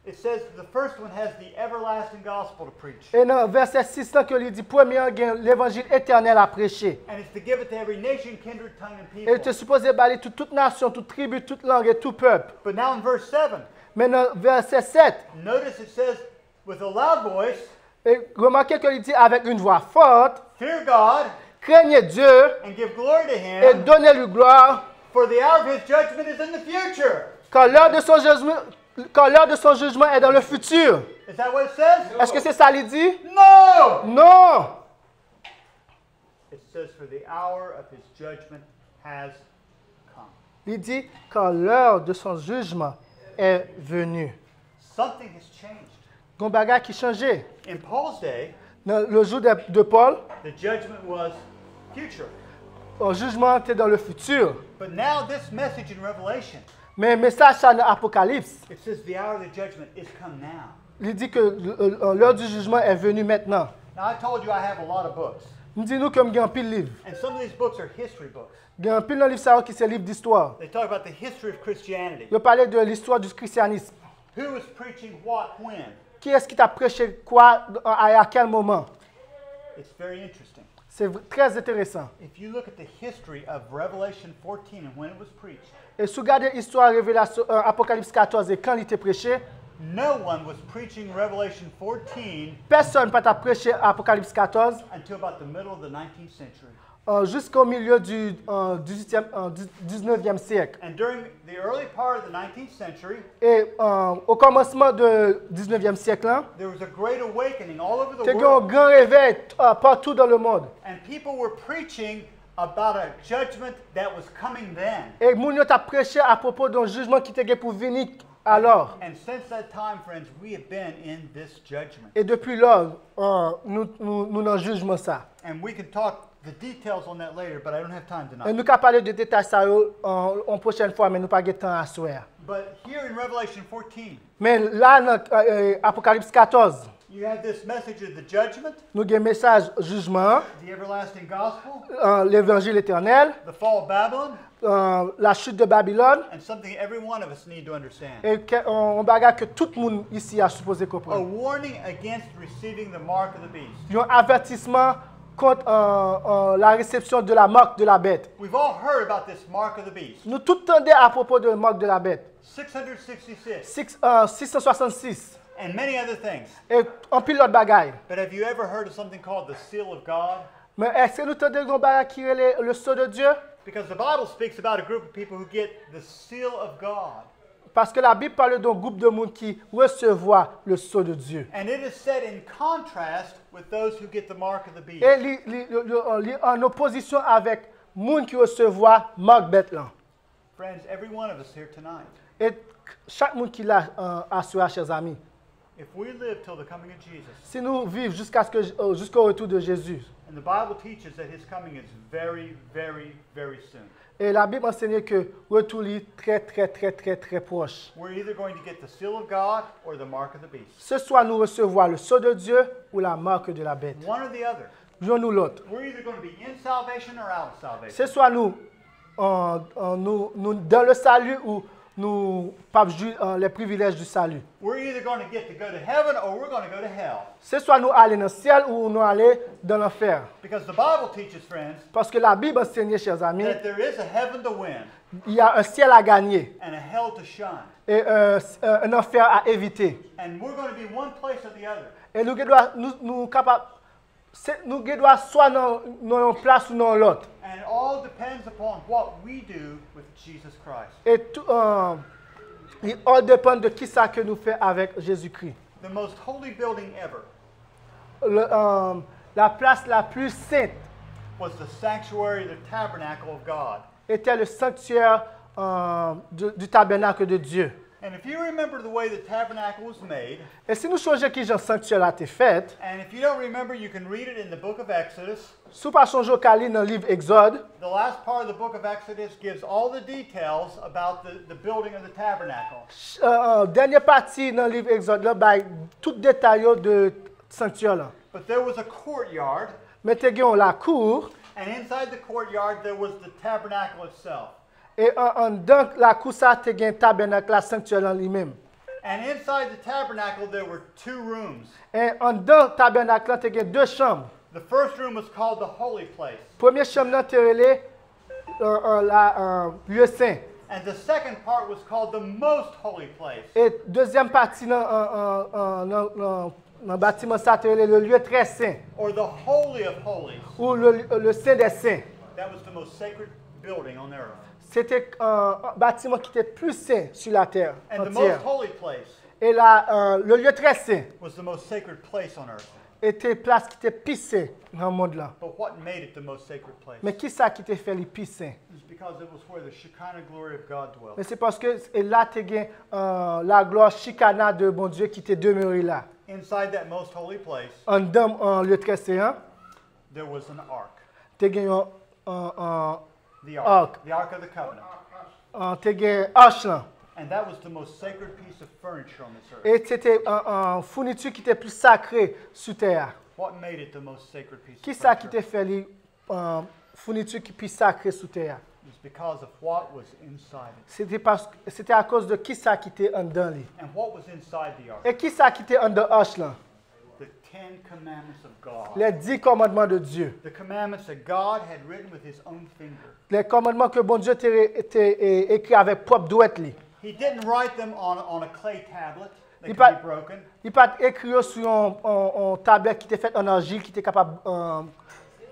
it says the first one has the everlasting gospel to preach. Et dans verset 6, là, que il dit, premier, il y a l'évangile éternel à prêcher. And it's to give it to every nation, kindred, tongue, and Et il était people. supposé balayer toute nation, toute tribu, toute langue et tout peuple. But now in verse 7, Mais dans verset 7, notice it says, with a loud voice, et remarquez qu'il dit avec une voix forte, fear God craignez Dieu and give glory to et him, donnez-lui gloire, for the hour of his judgment is in the future. quand l'heure de son jugement est dans le futur. Is that what it says? Est-ce que c'est ça qu'il dit? No! Non! It says, for the hour of his judgment has come. Il dit quand l'heure de son jugement est venue. Something has changed. Il y a un bagage qui changeait. In Paul's day, Dans le jour de Paul, the judgment was future. le jugement était dans le futur. But now this message in Revelation, Mais le message ça dans l'Apocalypse, it says the hour of the judgment is come now. il dit que l'heure du jugement est venue maintenant. Now I told you I have a lot of books. Nous disons que nous avons un pile de livres. And some of these books are history books. Il y a un pile de livres qui sont livres d'histoire. They talk about the history of Christianity. Il parlait de l'histoire du christianisme. Who was preaching what when? Qui est-ce qui t'a prêché quoi à quel moment? It's very interesting. C'est très intéressant. If you look at the history of Revelation 14 and when it was preached, Et si vous regardez l'histoire Révélation, Apocalypse 14 et quand il était prêché, no one was preaching Revelation 14 Personne ne peut pas prêcher Apocalypse 14 until about the middle of the 19th century. Jusqu'au milieu du 19e siècle. And during the early part of the 19th century, Et au commencement du 19e siècle, hein, there was a great awakening all over the il y a eu un world. grand réveil partout dans le monde. And people were preaching about a judgment that was coming then. Et moun yo t'a prêché à propos d'un jugement qui était pour venir alors. And since that time, friends, we have been in this judgment. Et depuis lors, nous dans jugement ça. And we can talk the details on that later, but I don't have time Et tonight. nous allons parler de détails ça en prochaine fois, mais nous pas de temps à souhaiter. But here in Revelation 14, Mais là, dans Apocalypse 14, you have this message of the judgment, nous avons un message jugement, the everlasting gospel, l'évangile éternel, the fall of Babylon, la chute de Babylone, and something every one of us need to understand. et un bagage que tout le monde ici a supposé A comprendre. warning against receiving the mark of the beast. Un avertissement contre la réception de la marque de la bête. We've all heard about this mark of the beast. Nous tout entendons à propos de la marque de la bête. 666 666 and many other things. et un pilote bagaille. But have you ever heard of something called the seal of God? Mais est-ce que nous entendons un bagage qui est le sceau de Dieu? Because the Bible speaks about a group of people who get the seal of God. Parce que la Bible parle d'un groupe de monde qui recevoir le sceau de Dieu. And it is set in contrast with those who get the mark of the beast. Et en opposition avec monde qui recevoir marque bête là. Friends, every one of us here tonight, Et chaque monde qui l'a assuré, chers amis. if we live till the coming of Jesus, Si nous vivons jusqu'au retour de Jésus. and the Bible teaches that his coming is very, very, very soon. Et la Bible enseigne que retour est très proche. We're either going to get the seal of God or the mark of the beast. Ce soit nous recevoir le sceau de Dieu ou la marque de la bête. One or the other. L'un ou l'autre. We're either going to be in salvation or out of salvation. Ce soit nous dans le salut ou nous pas jouir les privilèges du salut. We're either going to get to go to heaven or we're going to go to hell. Ce soit nous aller dans le ciel ou nous aller dans l'enfer. Because the Bible teaches, friends, Parce que la Bible enseigne, chers amis, that there is a heaven to win il y a un ciel à gagner and a hell to shun. et un enfer à éviter. And we're going to be one place or the other. Et nous devons soit dans une place ou dans l'autre. And it all depends upon what we do with Jesus Christ. Et tout il dépend de qui ça que nous fait avec Jésus-Christ. The most holy building ever La place la plus sainte was the sanctuary, the tabernacle of God. était le sanctuaire du tabernacle de Dieu. And if you remember the way the tabernacle was made, Et si nous changeons qui le sanctuaire a été fait, and if you don't remember, you can read it in the book of Exodus. si pas changer au dans le livre Exode, The last part of the book of Exodus gives all the details about the building of the tabernacle. dernière partie dans le livre Exode, là, bah, tout détail de sanctuaire là. But there was a courtyard, Mais tu as la cour, and inside the courtyard there was the tabernacle itself. et dans la cour, ça tu as un tabernacle, la sanctuaire en lui-même. And inside the tabernacle there were two rooms. Et dans le tabernacle, tu as deux chambres. The first room was called the holy place, Première chambre, tu as lieu saint. and the second part was called the most holy place. Et deuxième partie dans le bâtiment, ça tu as le lieu très saint, Or the Holy of Holies. ou le saint des saints. That was the most sacred building on earth. C'était un bâtiment qui était plus saint sur la terre And the entière. most holy place Et là, le lieu très saint was the most sacred place on earth. était place qui était plus saint dans le monde là. But what made it the most sacred place? Mais qui ça qui t'a fait le plus saint? It's because it was where the Shekinah glory of God dwelt. Mais c'est parce que là, tu as la gloire chicana de bon Dieu qui t'est demeuré là. Inside that most holy place, En lieu très saint, there was an ark. tu as The Ark. ark. The ark of the covenant. un arche là. And that was the most sacred piece of furniture on this earth. Et c'était une fourniture qui était plus sacrée sur terre. What made it the most sacred piece Qui of ça qui furniture? t'a fait une fourniture qui est plus sacrée sur terre? It was because of what was inside it. C'était à cause de qui ça qui était en dedans lui. And what was inside the ark? Et qui ça qui était en dedans arche là? The Ten Commandments of God. Les 10 commandements de Dieu. The commandments that God had written with his own finger. Les commandements que bon Dieu t'a écrit avec propre douette lui. He didn't write them on a clay tablet. They Il could pas- be broken. Il pas écrit sur un tablette qui était fait en argile, qui était capable de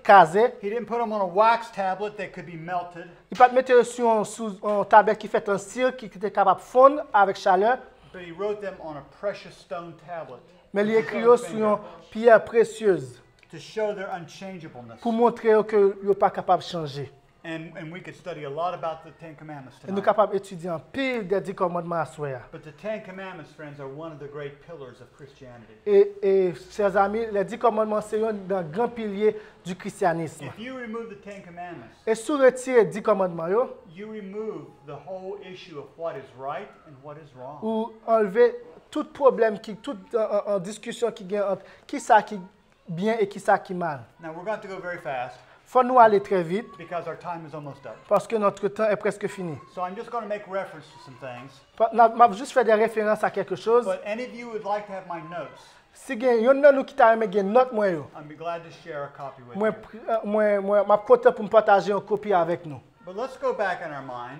caser. He didn't put them on a wax tablet that could be melted, Il pas mettre sur un tablette qui fait en cire, qui était capable de fondre avec chaleur. but he wrote them on a precious stone tablet Mais il which is écrit on sur finger, une pierre précieuse to show their unchangeableness. pour montrer que il n'est pas capable de changer. And we could study a lot about the Ten Commandments Et nous sommes tonight. capables d'étudier en pile des 10 commandements à soi. But the Ten Commandments, friends, are one of the great pillars of Christianity. Et chers amis, les 10 commandements, c'est un des grands piliers du christianisme. If you remove the Ten Commandments, Et si vous retirez les 10 commandements, you remove the whole issue of what is right and what is wrong. ou enlever tout problème, toute discussion qui gagne entre qui ça qui bien et qui ça qui mal. Now we're going to go very fast Il faut nous aller très vite because our time is almost up. parce que notre temps est presque fini. So I'm just going to make reference to some things. Je vais juste faire des références à quelque chose. But any of you would like to have my notes, Si il y a un nous qui t'a aimé une note, moi, I'd be glad to share a copy with moi, you. moi, content pour me partager une copie avec nous. But let's go back in our mind,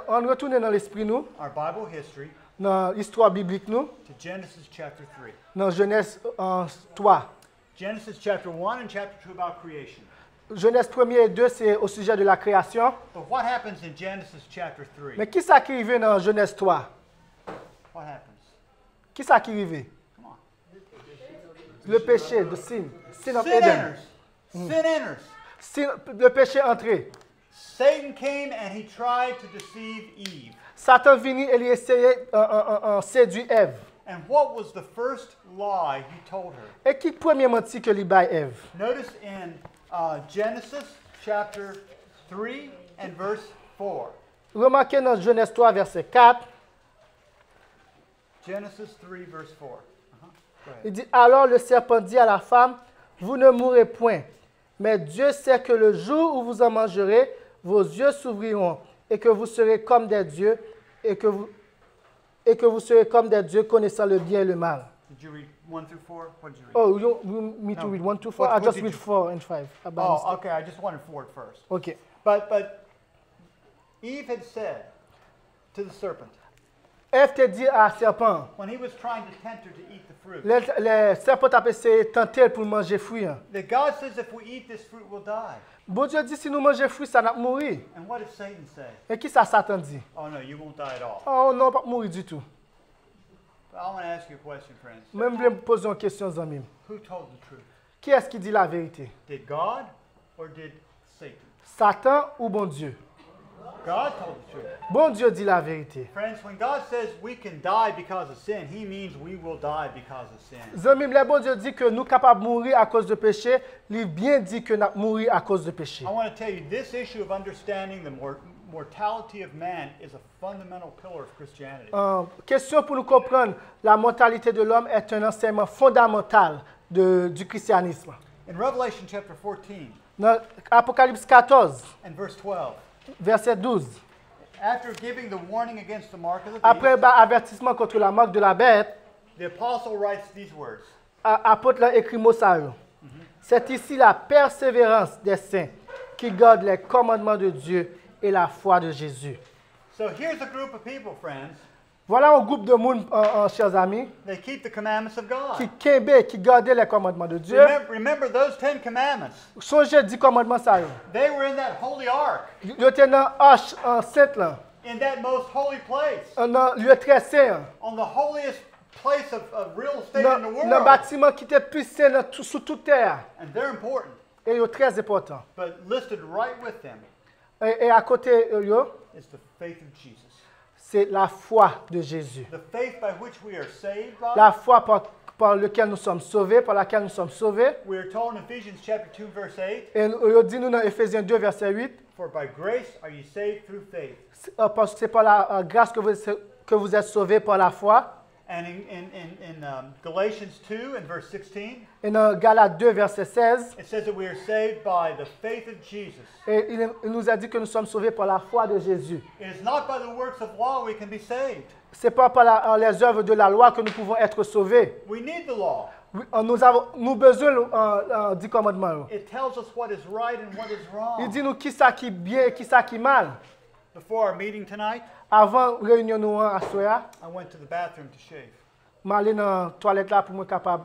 On retourne dans l'esprit nous, our Bible history, dans l'histoire biblique nous, to Genesis chapter 3. dans Genèse 3. Genesis chapter 1 and chapter 2 about creation. Genèse 1 et 2, c'est au sujet de la création. But what happens in Genesis chapter 3? Mais qui ça qui arrive dans Genèse 3? What happens? Qui ça qui arrive? Come on. Le péché, the sin. Sin of Sin Eden. enters. Sin enters. Le péché entré. Satan came and he tried to deceive Eve. Satan venu et il essayait de séduire Ève. And what was the first lie he told her? Et qui premier menti que lui baille Ève? Notice in Genesis chapter 3 and verse 4. Remarquez dans Genèse 3, verset 4, Genesis 3 verse 4. Go ahead. il dit, alors le serpent dit à la femme, vous ne mourrez point, mais Dieu sait que le jour où vous en mangerez, vos yeux s'ouvriront et que vous serez comme des dieux et que vous serez comme des dieux connaissant le bien et le mal. Did you read 1 through 4? What did you read? Oh, you me to No. read 1 to 4? What I just did read you- 4 and 5. Oh, okay. I just wanted 4 at first. OK. But Eve had said to the serpent, Ève te dit à serpent, when he was trying to tempt her to eat the fruit, le serpent a essayé de tenter pour manger fruit. that God says if we eat this fruit, we'll die. Bon Dieu dit, si nous mangeons fruit, ça n'a pas mourir. And what did Satan say? Et qui ça Satan dit? Oh, no, you won't die at all. Oh non, pas mourir du tout. But I want to ask you a question, friends. Même je vais me poser une question, amis. Who told the truth? Qui est-ce qui dit la vérité? Did God or did Satan? Satan ou bon Dieu? God told the truth. Bon Dieu dit la vérité. Friends, when God says we can die because of sin, he means we will die because of sin. Amis, le bon Dieu dit que nous sommes capables de mourir à cause de péché. Il bien dit que nous allons mourir à cause de péché. I want to tell you, this issue of understanding the mortality of man is a fundamental pillar of Christianity. Question pour nous comprendre la mortalité de l'homme est un enseignement fondamental du christianisme. In Revelation chapter 14 Dans Apocalypse 14, and verse 12, verset 12, after giving the warning against the mark of the après beast, avertissement contre la marque de la bête, the apostle writes these words. apôtre l'a écrit mot ça. C'est ici la persévérance des saints qui gardent les commandements de Dieu et la foi de Jésus. So here's a group of people, friends. Voilà un groupe de monde, chers amis, They keep the commandments of God. qui gardait les commandements de Dieu. Remember those 10 commandments. Songez 10 commandements ça. They were in that holy ark, Ils étaient dans l'arche sainte là, in that most holy place, dans lieu très saint, on the holiest place of real estate in the dans world. un bâtiment qui était plus saint sous toute terre. And they're important, Et ils sont très importants. but listed right with them Et à côté, is the faith of Jesus. c'est la foi de Jésus. The faith by which we are saved by. La foi par laquelle nous sommes sauvés, par laquelle nous sommes sauvés. We are told in Ephesians chapter 2 verse 8, Et il dit nous dans Éphésiens 2, verset 8, for by grace are you saved through faith. parce que c'est par la grâce que vous êtes sauvés par la foi. And in Galatians 2 and verse 16, Et dans Galates 2, verset 16, it says that we are saved by the faith of Jesus. et il nous a dit que nous sommes sauvés par la foi de Jésus. It is not by the works of law we can be saved. Ce n'est pas par les œuvres de la loi que nous pouvons être sauvés. We need the law. Oui, nous avons besoin du commandement. It tells us what is right and what is Il wrong. dit nous qui ça qui est bien et qui ça qui est mal. Before our meeting tonight, avant réunion nous à soya, I went to the bathroom to shave. m'aller dans toilette là pour me capable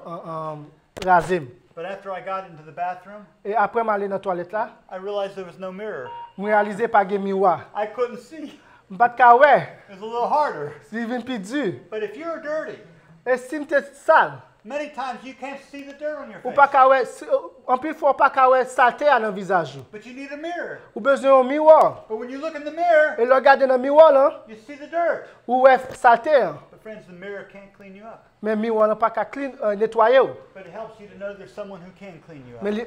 raser. But after I got into the bathroom, Et après m'aller dans toilette là, I realized there was no mirror. me réaliser pas de miroir. I couldn't see. M'pas ka ouais, It was a little harder. c'est vient plus dur. But if you're dirty, Et si m'te sale, many times you can't see the dirt on your ou face. pas ka ouais, en plus faut pas ka ouais saleté à dans visage. But you need a mirror. Ou besoin un miroir. But when you look in the mirror, Et le regarder dans miroir là, you see the dirt. ou ouais saleté. But friends, the mirror can't clean you up. Mais miroir n'a pas qu'à clean nettoyer. But it helps you to know there's someone who can clean you up. Mais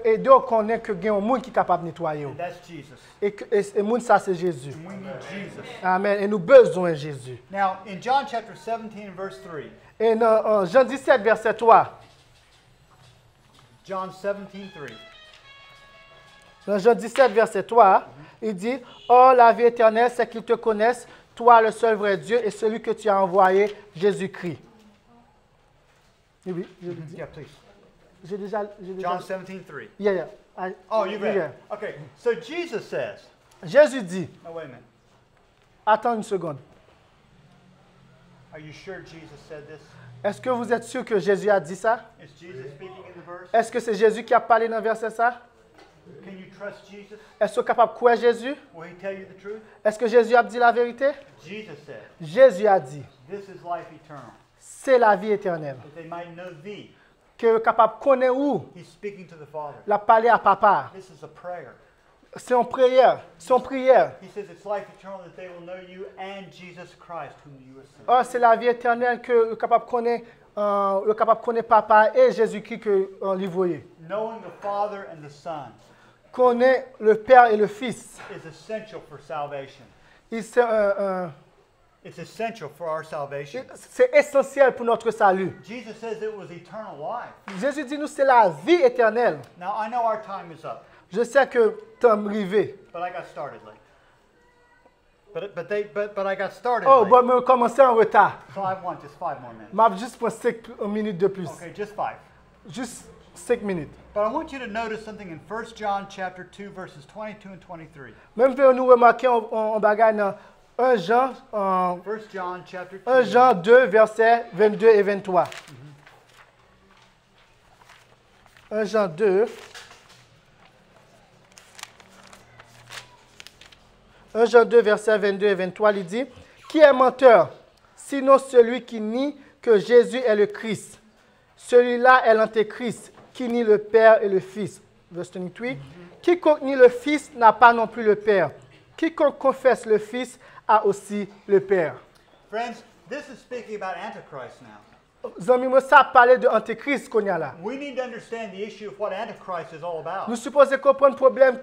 et donc connaît que gagne un monde qui est capable de nettoyer. And that's Jesus. Et monde ça c'est Jésus. We need Jesus. Amen. Et nous besoin de Jésus. Now, in John chapter 17 and verse 3, Et dans Jean 17 verset 3. John 17:3. Dans Jean 17 verset 3, il dit: "Or la vie éternelle, c'est qu'ils te connaissent, toi le seul vrai Dieu et celui que tu as envoyé, Jésus-Christ." Oui, je l'ai dit. Yeah, please. J'ai déjà. John 17:3. Yeah, yeah. Oh, you read Yeah. it. Okay, so Jesus says, Jésus dit, oh, wait a minute. attends une seconde. Are you sure Jesus said this? Est-ce que vous êtes sûr que Jésus a dit ça? Is Jesus speaking in the verse? Est-ce que c'est Jésus qui a parlé dans le verset ça? Can you trust Jesus? Est-ce que vous êtes capable de croire Jésus? Will he tell you the truth? Est-ce que Jésus a dit la vérité? Jesus said, Jésus a dit, this is life eternal, c'est la vie éternelle. that they might know thee. Que vous êtes capable de connaître où? He's speaking to the Father. La parler à papa. This is a prayer. C'est en prière. C'est en prière. He says it's life eternal that they will know you and Jesus Christ whom you have sent. Oh, c'est la vie éternelle que vous êtes capable de connaître papa et Jésus-Christ que lui voyez. Knowing the Father and the Son Connaître le Père et le Fils. is essential for salvation. C'est It's essential for our salvation. essentiel pour notre salut. Jesus says it was eternal life. Jésus dit nous c'est la vie éternelle. Now I know our time is up, Je sais que temps arrivé. but I got started late. But I got started Oh, late. bon, me commencer en retard. So I want just 5 more minutes. M'a juste pour 5 minutes de plus. Okay, just 5. Juste 5 minutes. But I want you to notice something in 1 John chapter 2 verses 22 and 23. Même si nous remarquer en bagaille dans 1 Jean, 1 John chapter 2. 1 Jean 2, versets 22 et 23. 1 Jean 2. 1 Jean 2, versets 22 et 23, il dit: Qui est menteur, sinon celui qui nie que Jésus est le Christ? Celui-là est l'antéchrist, qui nie le Père et le Fils. Verse 28. Quiconque nie le Fils n'a pas non plus le Père. Quiconque confesse le Fils a aussi le Père. Friends, this is speaking about Antichrist now. Zami, moi, ça parle de Antéchrist qu'on y a là. We need to understand the issue of what Antichrist is all about. Nous supposons comprendre le problème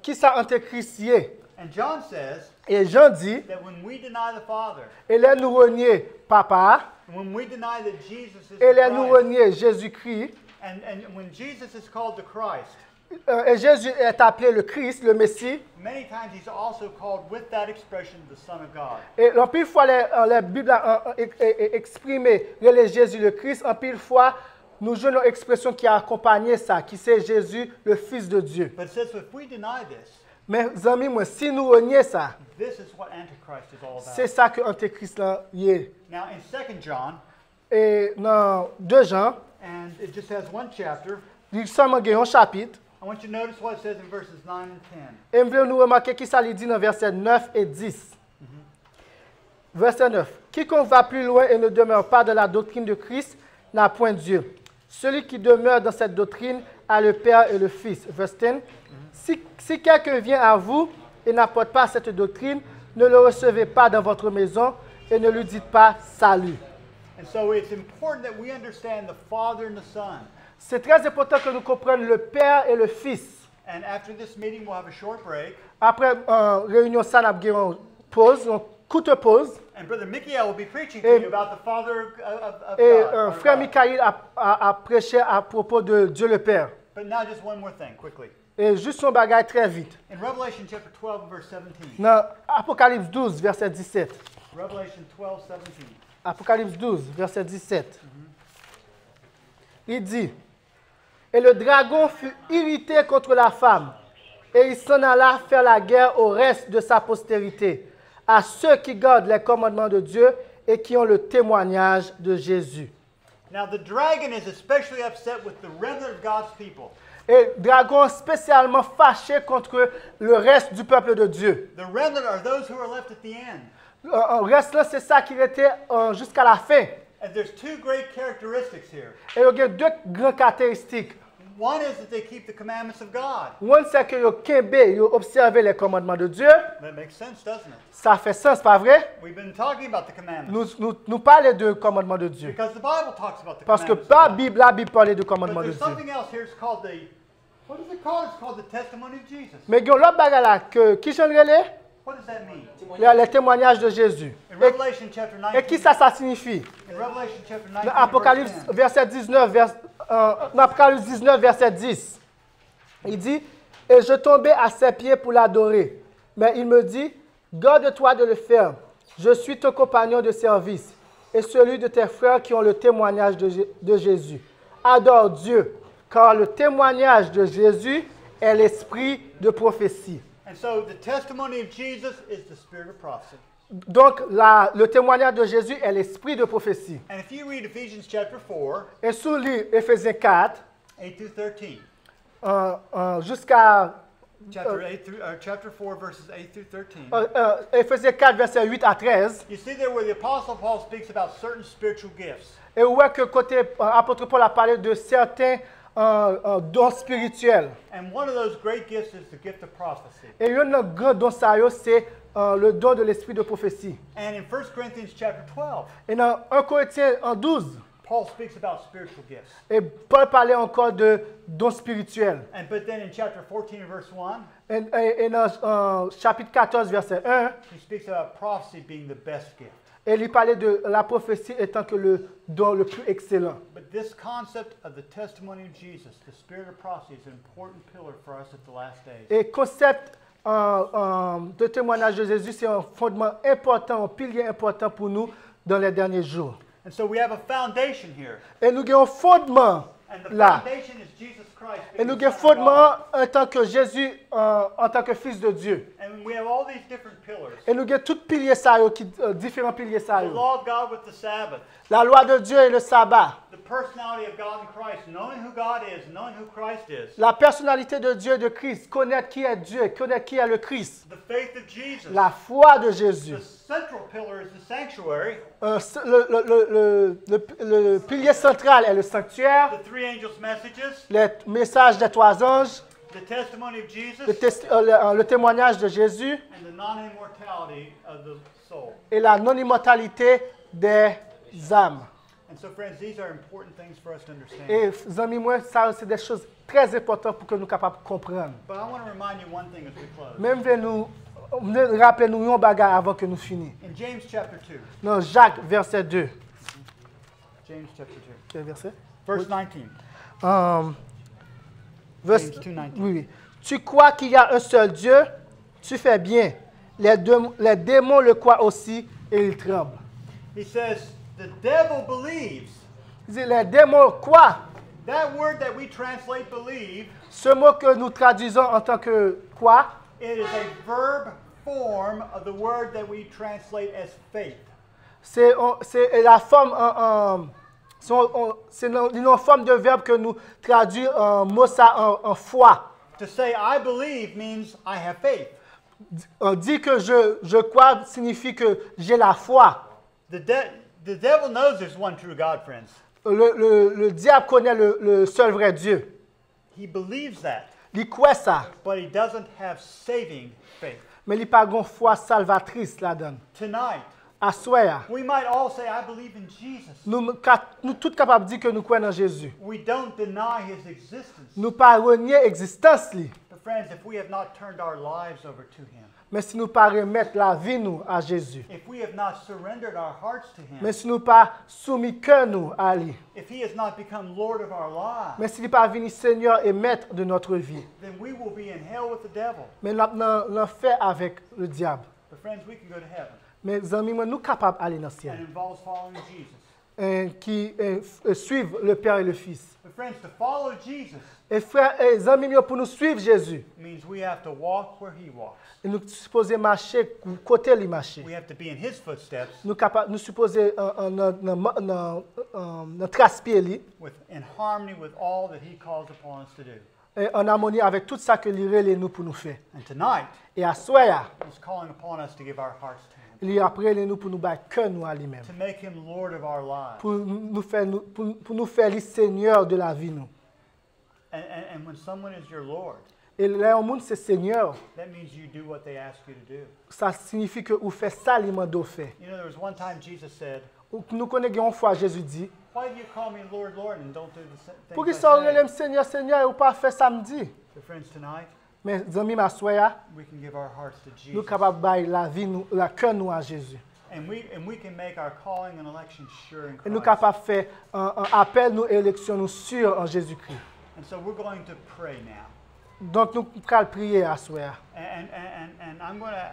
qui ça Antéchrist y est. And John says Et Jean dit, that when we deny the Father, et là nous renier papa, when we deny that Jesus is et the là nous Christ, renier Jésus-Christ, and when Jesus is called the Christ, et Jésus est appelé le Christ, le Messie, many times he's also called with that expression the Son of God. et en pile fois la Bible a exprimé le Jésus le Christ, en pile fois nous jouons une expression qui a accompagné ça, qui c'est Jésus le Fils de Dieu. But it says if we deny this, Mais amis, moi, si nous renions ça, this is what Antichrist is all c'est about. ça que Antéchrist là y est. Now in 2 John, Et dans 2 Jean, and it just has one chapter, il seulement un chapitre. I want you to notice what it says in verses 9 and 10. Et nous voulons remarquer qui ça lui dit dans versets 9 et 10. Verset 9. Quiconque va plus loin et ne demeure pas dans la doctrine de Christ n'a point Dieu. Celui qui demeure dans cette doctrine a le Père et le Fils. Verset 10. Si quelqu'un vient à vous et n'apporte pas cette doctrine, ne le recevez pas dans votre maison et ne lui dites pas salut. And so it's important that we understand the Father and the Son. C'est très important que nous comprenions le Père et le Fils. And after this meeting, we'll have a short break. Après réunion, ça n'a pas une pause, une courte pause. And Brother Michael will be preaching to Et- you about the Father of Et God. our frère God. Michael a prêché à propos de Dieu le Père. But now just one more thing, quickly. Et juste son bagage très vite. In Revelation chapter 12 and verse 17. Dans Apocalypse 12, verset 17. Revelation 12, 17. Apocalypse 12, verset 17. Il dit: Et le dragon fut irrité contre la femme Et il s'en alla faire la guerre au reste de sa postérité, à ceux qui gardent les commandements de Dieu et qui ont le témoignage de Jésus. Now, the dragon is especially upset with the remnant of God's people. Et Dragon spécialement fâché contre le reste du peuple de Dieu. The remnant are those who are left at the end. Le reste là, c'est ça qui était jusqu'à la fin. And there's two great characteristics here. Et il y a deux grandes caractéristiques. One is that they keep the commandments of God. Une, c'est que ils observent les commandements de Dieu. That makes sense, doesn't it? Ça fait sens, pas vrai? We've been talking about the commandments. Nous parlons de commandements de Dieu. Because the Bible talks about the Parce que commandments of God. la Bible parle de But commandements de there's Dieu. something else here. It's called the, what is it called? It's called the testimony of Jesus. Mais il y a l'autre bagage là, qui j'en relais? What does that mean? Les témoignages de Jésus. In Revelation chapter Et qui 19, ça signifie? in Revelation chapter 19, Dans Apocalypse, verse 10, verset 19, dans Apocalypse 19, verset 10, il dit, « Et je tombais à ses pieds pour l'adorer. Mais il me dit, garde-toi de le faire. Je suis ton compagnon de service et celui de tes frères qui ont le témoignage de Jésus. Adore Dieu, car le témoignage de Jésus est l'esprit de prophétie. » And so the testimony of Jesus is the spirit of prophecy. Donc, le témoignage de Jésus est l'esprit de prophétie. And if you read Ephesians chapter 4, Et sous Éphésiens 4, 8 through 13, jusqu'à chapter 4, verses 8 through 13, Éphésiens 4, verset 8 à 13, you see there where the Apostle Paul speaks about certain spiritual gifts. et où est que côté apôtre Paul a parlé de certains dons spirituels. And one of those great gifts is the gift of prophecy. Et un grand don ça, c'est le don de l'esprit de prophétie. And in 1 Corinthians chapter 12, Et dans 1 Corinthiens 12, Paul speaks about spiritual gifts. et Paul parlait encore de dons spirituels. But then in chapter 14 verse 1, Et dans chapitre 14, verset 1, he speaks about prophecy being the best gift. et il parlait de la prophétie étant que le don le plus excellent. But this concept of the testimony of Jesus, the spirit of prophecy, is an important pillar for us at the last days. Et concept de témoignage de Jésus, c'est un fondement important, un pilier important pour nous dans les derniers jours. And so we have a foundation here. Et nous avons un fondement And the là. foundation is Jesus Christ Et being nous the avons un Son of God. fondement en tant que Jésus, en tant que Fils de Dieu. And we have all these different pillars. Et nous avons tous piliers ça, différents piliers ça. The law of God with the Sabbath. La loi de Dieu et le sabbat. The personality of God in Christ, knowing who God is, knowing who Christ is. La personnalité de Dieu et de Christ. Connaître qui est Dieu, connaître qui est le Christ. The faith of Jesus. La foi de Jésus. The central pillar is the sanctuary. Le pilier central est le sanctuaire, The three angels' messages. les messages des trois anges, The testimony of Jesus. le témoignage de Jésus And the non-immortality of the soul. et la non-immortalité des âmes. And so, friends, these are important things for us to understand. Et, amis, moi, ça, c'est des choses très importantes pour que nous soyons capables de comprendre. But I want to remind you one thing as we close. Même rappelez-nous un bagage avant que nous finissions. In James chapter 2. Dans Jacques, verset 2. James chapter 2. Quel verset? Verse 19. James James 2:19. Oui. Tu crois qu'il y a un seul Dieu? Tu fais bien. Les démons le croient aussi et ils tremblent. He says, the devil believes. Il dit, les démons croient. That word that we translate believe, Ce mot que nous traduisons en tant que quoi, it is a verb form of the word that we translate as faith. c'est la forme, c'est une forme de verbe que nous traduisons en mot ça en foi. To say I believe means I have faith. On dit que je crois signifie que j'ai la foi. The devil knows there's one true God, friends. Le diable connaît le seul vrai Dieu. He believes that, Il croit ça, but he doesn't have saving faith. mais il n'a pas une foi salvatrice là-dedans. Tonight, À soir, we might all say, I believe in Jesus. nous tous capables de dire que nous croyons en Jésus. We don't deny his existence. Nous pas renier l'existence lui, But friends, if we have not turned our lives over to him, mais si nous pas remettre la vie nous à Jésus, if we have not surrendered our hearts to him, mais si nous pas soumis cœur nous à lui, if he has not become Lord of our lives, mais s'il n'est pas venu Seigneur et maître de notre vie, then we will be in hell with the devil. mais l'en fait avec le diable. But friends, we can go to heaven, Mes amis, nous sommes capables d'aller dans le and ciel. it involves following Jesus. qui suivent le Père et le Fils. But friends, to follow Jesus Et frères et amis, pour nous suivre Jésus, means we have to walk where he walks. nous sommes supposés marcher côté lui marcher. We have to be in his footsteps Nous supposés trace pied lui, in harmony with all that he calls upon us to do. en harmonie avec tout ça que lui relève nous pour nous faire. And tonight, Et à soir, he's calling upon us to give our hearts to him, il après nous pour nous battre cœur nous à lui-même, to make him Lord of our lives. pour nous faire le Seigneur de la vie nous. And when someone is your Lord, Et là, au monde c'est Seigneur, that means you do what they ask you to do. ça signifie que vous faites ça lui mando fait. You know, there was one time Jesus said, Nous connaissons une fois Jésus dit, why do you call me Lord, Lord, and don't do the pour things qui I ça say? relève Seigneur, Seigneur, et vous pas fait samedi. So friends, tonight, Mais amis, ma soeur, we can give our hearts to nous Jesus. sommes capables de bailler la vie, la cœur nous à Jésus. And we can make our calling and election sure in Et nous sommes Christ. capables de faire un appel, nous élection, nous sûrs en Jésus-Christ. And so we're going to pray now. Donc nous allons prier à soir. And I'm going to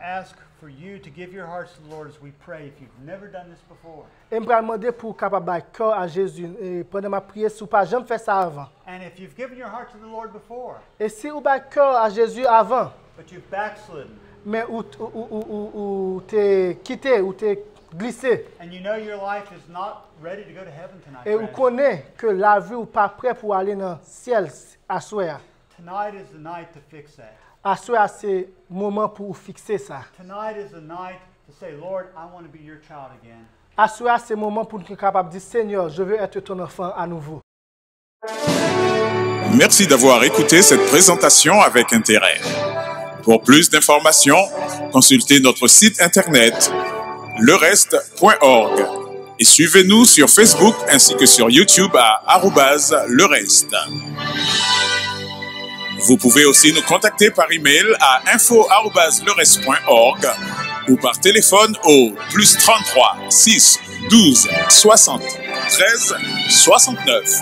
ask for you to give your hearts to the Lord as we pray if you've never done this before. Et je vais demander pour capable de bailler cœur à Jésus. Et pendant ma prière, si vous n'avez jamais fait ça avant. And if you've given your heart to the Lord before, Et si vous baillez cœur à Jésus avant, but you've backslidden, mais ou t'es quitté, ou t'es glissé, and you know your life is not ready to go to heaven tonight, et vous friends, connaissez que la vie n'est pas prêt pour aller dans le ciel à soir. tonight is the night to fix that. À soir, c'est le moment pour fixer ça. Tonight is the night to say, Lord, I want to be your child again. À soir, c'est le moment pour nous être capable de dire, Seigneur, je veux être ton enfant à nouveau. Merci d'avoir écouté cette présentation avec intérêt. Pour plus d'informations, consultez notre site internet lereste.org et suivez-nous sur Facebook ainsi que sur YouTube à @lereste. Vous pouvez aussi nous contacter par email à info@lereste.org ou par téléphone au +33 6 12 60 13 69.